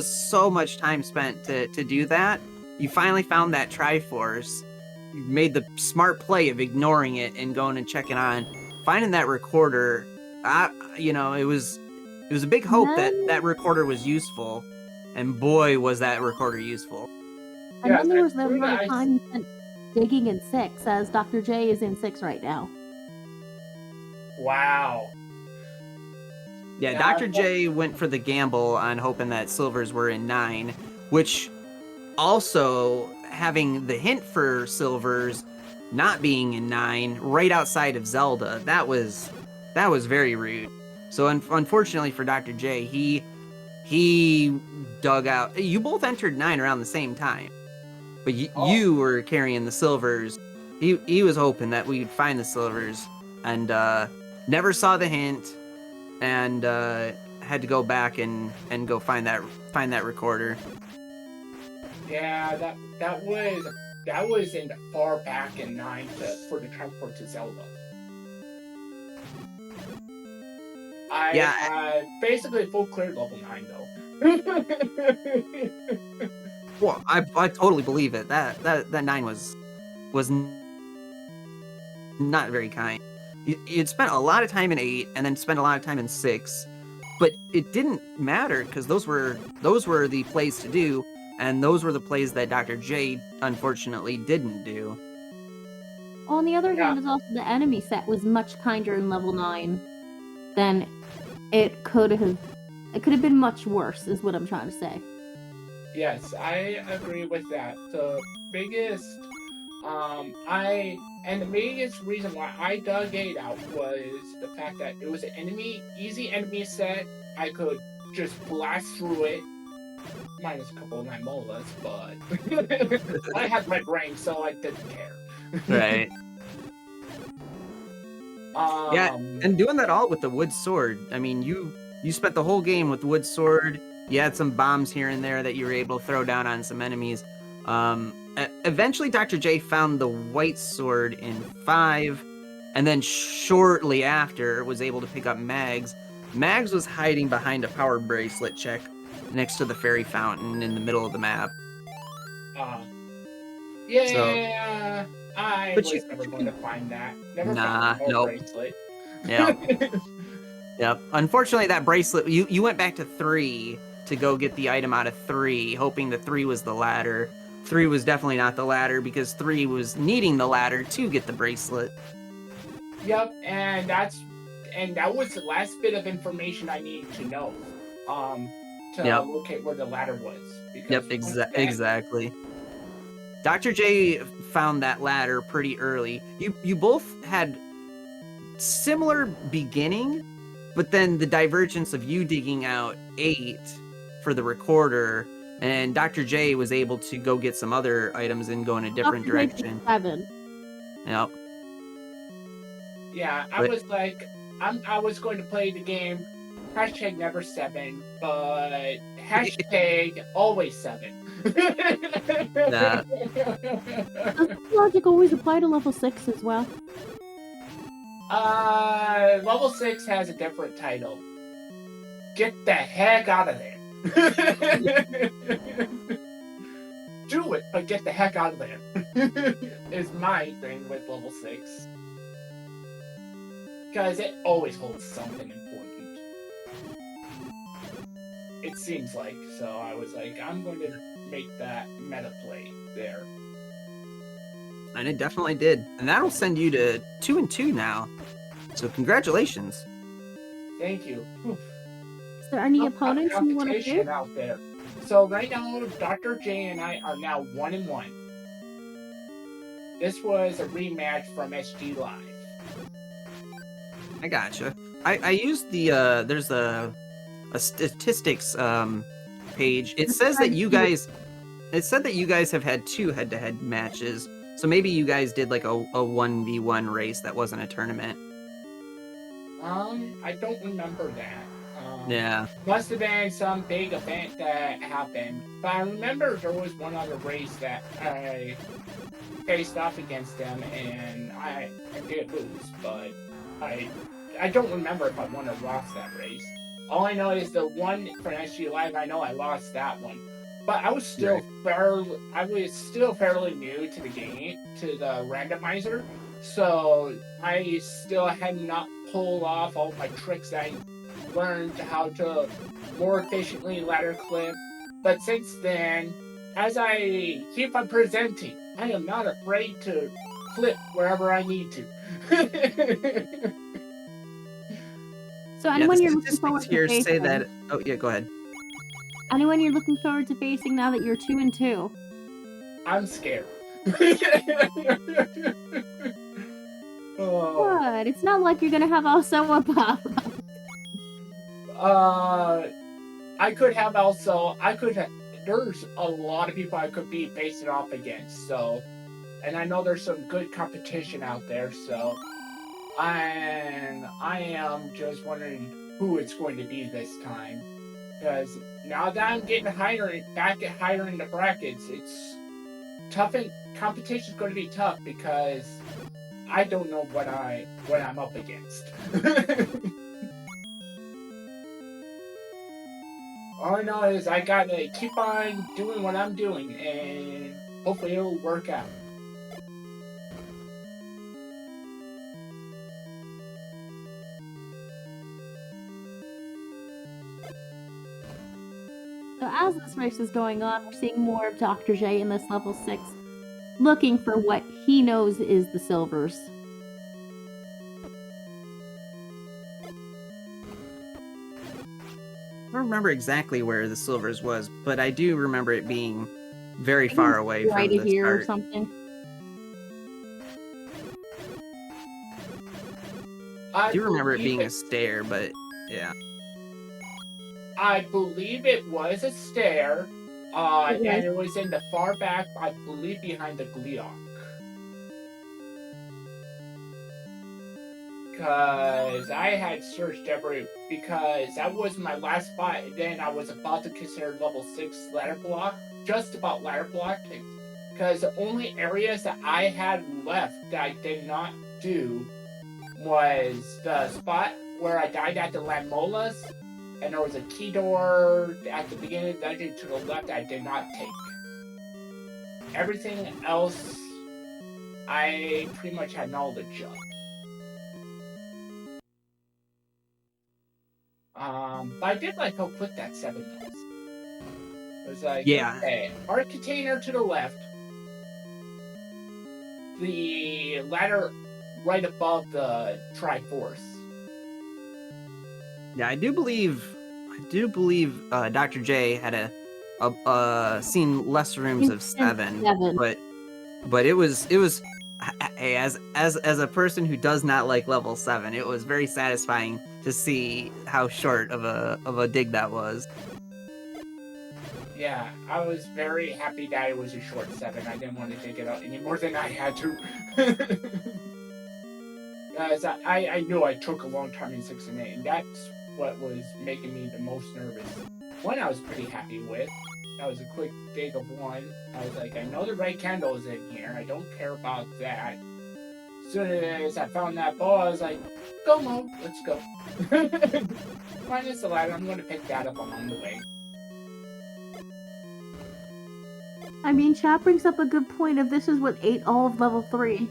so much time spent to do that. You finally found that Triforce. You made the smart play of ignoring it and going and checking on, finding that recorder. It was a big hope that that recorder was useful, and boy, was that recorder useful. And Yes, then there was I the threw amount the of time you spent digging in 6, as Dr. J is in 6 right now. Wow. Yeah, Yeah, Dr. J went for the gamble on hoping that silvers were in 9, which also having the hint for silvers not being in 9 right outside of Zelda, that was very rude. So unfortunately for Dr. J, he dug out. You both entered 9 around the same time, but you were carrying the silvers. He was hoping that we'd find the silvers, and never saw the hint, and had to go back and go find that recorder. Yeah, that was in the far back in 9 for the transport to Zelda. I basically full cleared level 9 though. Well, I totally believe it. That 9 was not very kind. You'd spent a lot of time in 8 and then spent a lot of time in 6, but it didn't matter because those were the plays to do, and those were the plays that Dr. J unfortunately didn't do. On the other hand, is also the enemy set was much kinder in level 9 than it could have. It could have been much worse, is what I'm trying to say. Yes, I agree with that. The biggest reason why I dug 8 out was the fact that it was an easy enemy set. I could just blast through it, minus a couple of my molas, but I had red ring, so I didn't care. Right. Yeah, and doing that all with the wood sword. I mean, you spent the whole game with the wood sword. You had some bombs here and there that you were able to throw down on some enemies. Eventually, Dr. J found the white sword in 5, and then shortly after was able to pick up Mags. Mags was hiding behind a power bracelet check next to the fairy fountain in the middle of the map. Yeah, I was never going to find that. Never found the power bracelet. Yeah. Yep. Unfortunately, that bracelet, you went back to 3 to go get the item out of 3, hoping that 3 was the ladder. 3 was definitely not the ladder because 3 was needing the ladder to get the bracelet. Yep, and that was the last bit of information I needed to know, to locate where the ladder was. Yep, exactly. Dr. J found that ladder pretty early. You both had similar beginning, but then the divergence of you digging out 8 for the recorder, and Dr. J was able to go get some other items and go in a different direction. 7. Yep. Yeah, I was like, I was going to play the game hashtag never 7, but hashtag always 7. Does logic always apply to level 6 as well? Level 6 has a different title. get the heck out of there. Do it, but get the heck out of there. Is my thing with level 6. Because it always holds something important. It seems like. So I was like, I'm going to make that meta play there. And it definitely did. And that'll send you to 2-2 now. So congratulations. Thank you. Whew. Is there any opponents you want to Competition face? out there. So right now, Dr. J and I are now 1-1. This was a rematch from SG Live. I gotcha. I used the there's a statistics page. It says that you guys have had 2 head-to-head matches. So maybe you guys did like a 1v1 race that wasn't a tournament. I don't remember that. Yeah. Must have been some big event that happened. But I remember there was one other race that I faced off against them and I did lose, but I don't remember if I won or lost that race. All I know is the one for SG Live, I know I lost that one. But I was still fairly new to the game, to the randomizer. So I still had not pulled off all my tricks that I learned how to more efficiently ladder clip. But since then, as I keep on presenting, I am not afraid to flip wherever I need to. So anyone the you're looking forward statistics here to facing? say that. Oh yeah, go ahead. Anyone you're looking forward to facing now that you're 2-2? I'm scared. What? It's not like you're gonna have Osawa pop up. There's a lot of people I could be facing off against, so, and I know there's some good competition out there, so, and I am just wondering who it's going to be this time, because now that I'm getting higher in the brackets, it's tough, and competition's going to be tough because I don't know what I'm up against. All I know is I gotta keep on doing what I'm doing, and hopefully it'll work out. So as this race is going on, we're seeing more of Dr. J in this level 6, looking for what he knows is the silvers. I don't remember exactly where the silvers was, but I do remember it being very far away right from the here start. or something. I do remember it being a stair, but yeah. I believe it was a stair, and it was in the far back, I believe behind the Gleeok. Because I had searched because that was my last spot, and then I was about to consider level 6 ladder block, just about ladder blocking. Because the only areas that I had left that I did not do was the spot where I died at the Lamolas, and there was a key door at the beginning of the dungeon to the left that I did not take. Everything else, I pretty much had knowledge of. But I did like how quick that 7 was. It was like, yeah. Okay, art container to the left, the ladder right above the Triforce. Yeah, I do believe Dr. J had seen less rooms of 7, but it was hey, as a person who does not like level 7, it was very satisfying to see how short of a dig that was. Yeah, I was very happy that it was a short 7. I didn't want to dig it out any more than I had to. As I knew I took a long time in 6 and 8, and that's what was making me the most nervous. 1 I was pretty happy with. That was a quick dig of 1. I was like, I know the right candle is in here. I don't care about that. soon as I found that ball, I was like, go Mo, let's go. Minus the ladder, I'm gonna pick that up along the way. I mean, chat brings up a good point if this is what ate all of level 3.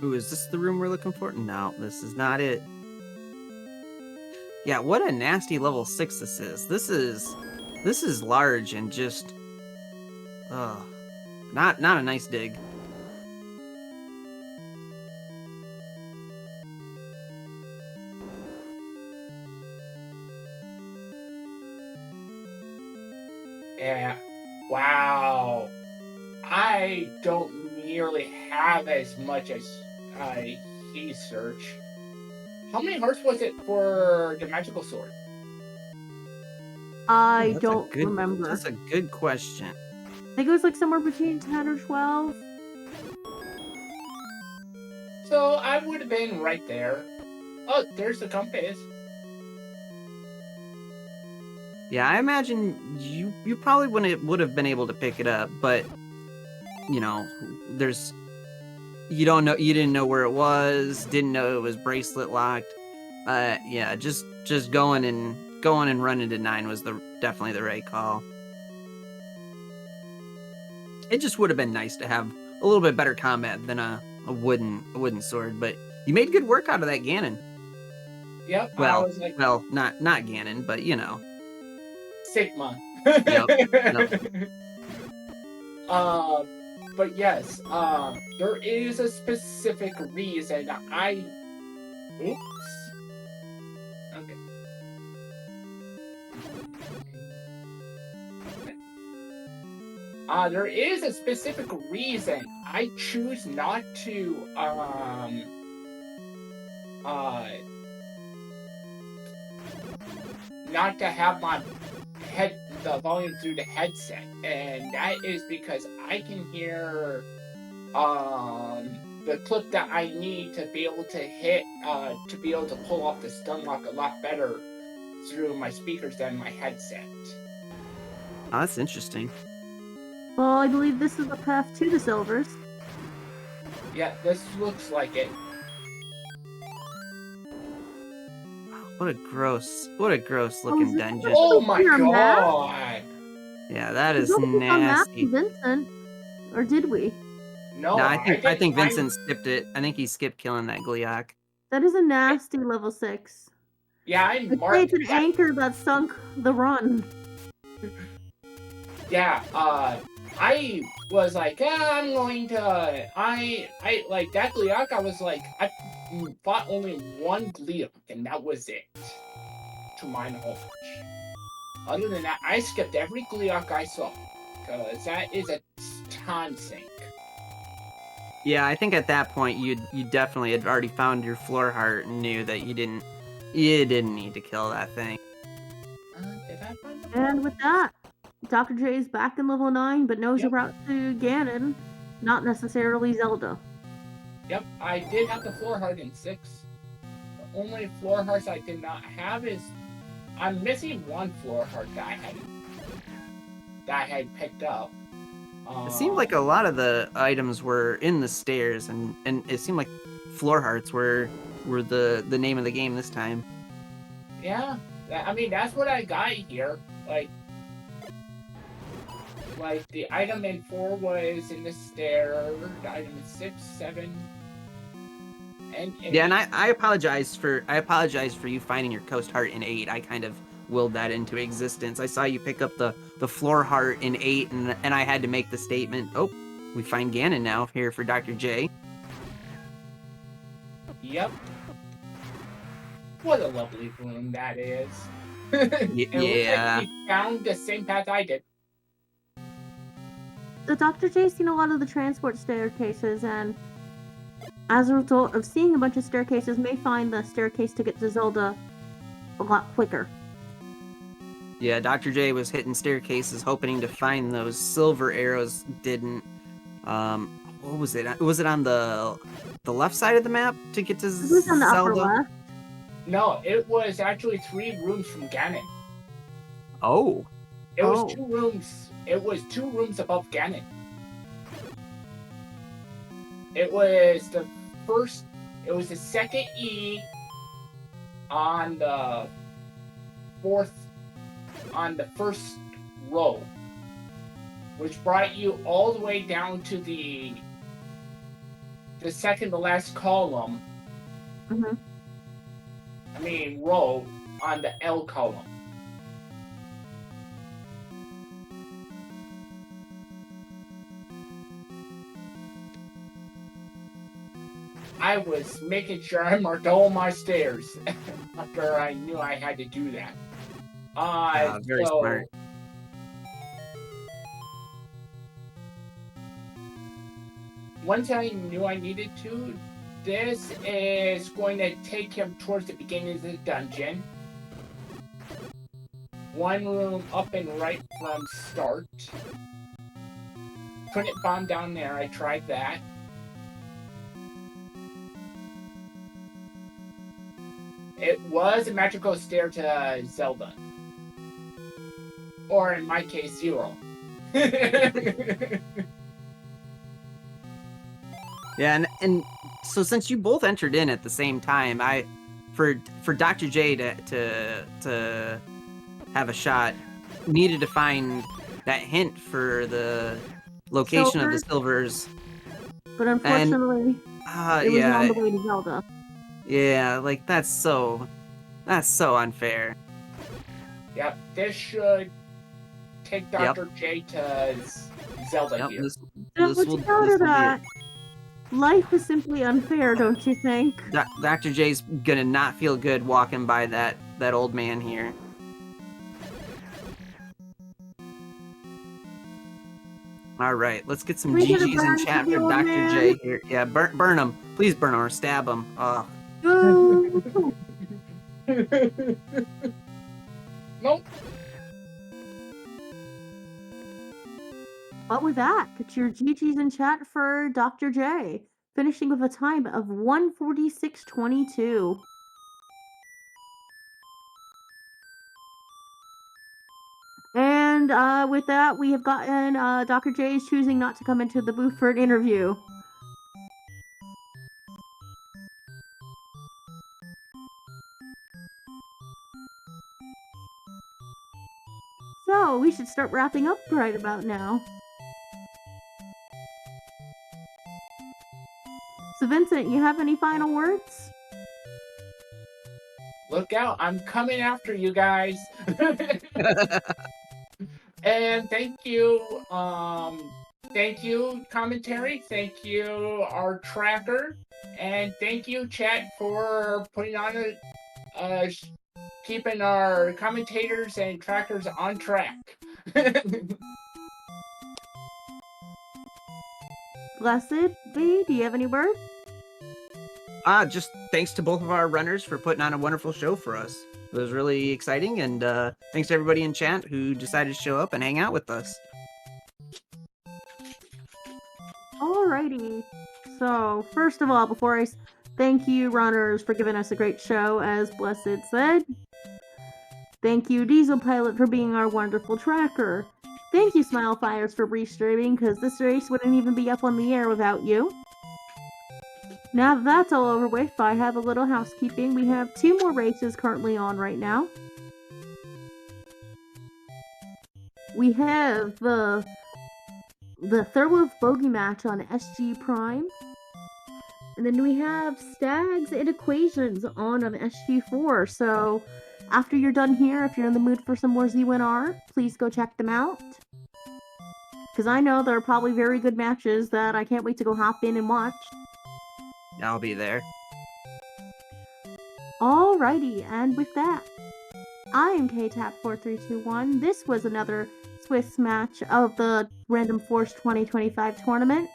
Ooh, is this the room we're looking for? No, this is not it. Yeah, what a nasty level 6 this is. This is large and just not a nice dig. Yeah. Wow. I don't nearly have as much as he search. How many hearts was it for the magical sword? I That's don't remember. That's a good question. I think it was like somewhere between 10 or 12. So I would have been right there. Oh, there's the compass. Yeah, I imagine you probably would have been able to pick it up, but you know, you didn't know where it was, didn't know it was bracelet locked. Yeah, just going and running to 9 was definitely the right call. It just would have been nice to have a little bit better combat than a wooden sword, but you made good work out of that Ganon. Yep. Well, I was like, well, not Ganon, but you know. Sigma. Yep. But yes, there is a specific reason Oops. Okay. There is a specific reason I choose not to, not to have the volume through the headset, and that is because I can hear the clip that I need to be able to hit to be able to pull off the stun lock a lot better through my speakers than my headset. Oh, that's interesting. Well, I believe this is the path to the silvers. Yeah, this looks like it. What a gross looking dungeon. Oh my Your map? god! Yeah, that We is don't click on map, nasty. Vincent. Or did we? No, No, I think Vincent skipped it. I think he skipped killing that Gliok. That is a nasty level 6. Yeah, I'd say it's an anchor that sunk the run. Yeah, I was like, I'm going to, I like that Gliok, I was like, I fought only one Gliok, and that was it, to my knowledge. Other than that, I skipped every Gliok I saw, because that is a time sink. Yeah, I think at that point you definitely had already found your floor heart and knew that you didn't need to kill that thing. Did I find the And with that, Dr. J is back in level 9, but knows a route to Ganon, not necessarily Zelda. Yep, I did have the floor heart in 6. The only floor hearts I did not have is I'm missing one floor heart that I had picked up. It seemed like a lot of the items were in the stairs, and it seemed like floor hearts were the name of the game this time. Yeah, I mean that's what I got here. Like the item in 4 was in the stair. The item in 6, 7, and 8. Yeah, and I apologize for you finding your coast heart in 8. I kind of willed that into existence. I saw you pick up the floor heart in 8, and I had to make the statement, oh, we find Ganon now here for Dr. J. Yep. What a lovely room that is. Yeah. Looks like he found the same path I did. So Dr. J's seen a lot of the transport staircases, and as a result of seeing a bunch of staircases, may find the staircase to get to Zelda a lot quicker. Yeah, Dr. J was hitting staircases hoping to find those silver arrows. Didn't. What was it? Was it on the left side of the map to get to It was on the upper Zelda? left. No, it was actually 3 rooms from Ganon. Oh. It was 2 rooms. It was 2 rooms above Ganon. It was the first. It was the second E on the first row, which brought you all the way down to the second to last column. Mm-hmm. I mean row on the L column. I was making sure I marked all my stairs after I knew I had to do that. Very smart. Once I knew I needed to, this is going to take him towards the beginning of the dungeon. One room up and right from start. Couldn't bomb down there, I tried that. It was a magical stair to Zelda. Or in my case, 0. Yeah, and so since you both entered in at the same time, for Dr. J to have a shot, needed to find that hint for the location of the silvers. But unfortunately, it was on the way to Zelda. Yeah, like that's so unfair. Yep, this should take Dr. J to Zelda here. This will be it. Life is simply unfair, don't you think? Dr. J's gonna not feel good walking by that old man here. All right, let's get some GGs in chat for Dr. J here. Yeah, burn him. Please burn him or stab him. Oh. Nope. But with that, get your GGs in chat for Dr. J, finishing with a time of 1:46:22. And with that, we have gotten Dr. J is choosing not to come into the booth for an interview. So we should start wrapping up right about now. So Vincent, you have any final words? Look out, I'm coming after you guys. And thank you, commentary, thank you, our tracker, and thank you, chat, for putting on keeping our commentators and trackers on track. Blessed V, do you have any words? Just thanks to both of our runners for putting on a wonderful show for us. It was really exciting, and thanks to everybody in chat who decided to show up and hang out with us. Alrighty. So, first of all, before I thank you, runners, for giving us a great show, as Blessed said. Thank you, Diesel Pilot, for being our wonderful tracker. Thank you, Smile Fires, for restreaming, because this race wouldn't even be up on the air without you. Now that that's all over with, I have a little housekeeping. We have 2 more races currently on right now. We have the Thurwolf Bogey match on SG Prime. And then we have Stags and Equations on SG4. So after you're done here, if you're in the mood for some more Z1R, please go check them out. Because I know there are probably very good matches that I can't wait to go hop in and watch. I'll be there. Alrighty, and with that, I am KTAP4321. This was another Swiss match of the Randomforce 2025 tournament.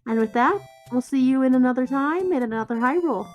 And with that, we'll see you in another time in another high roll.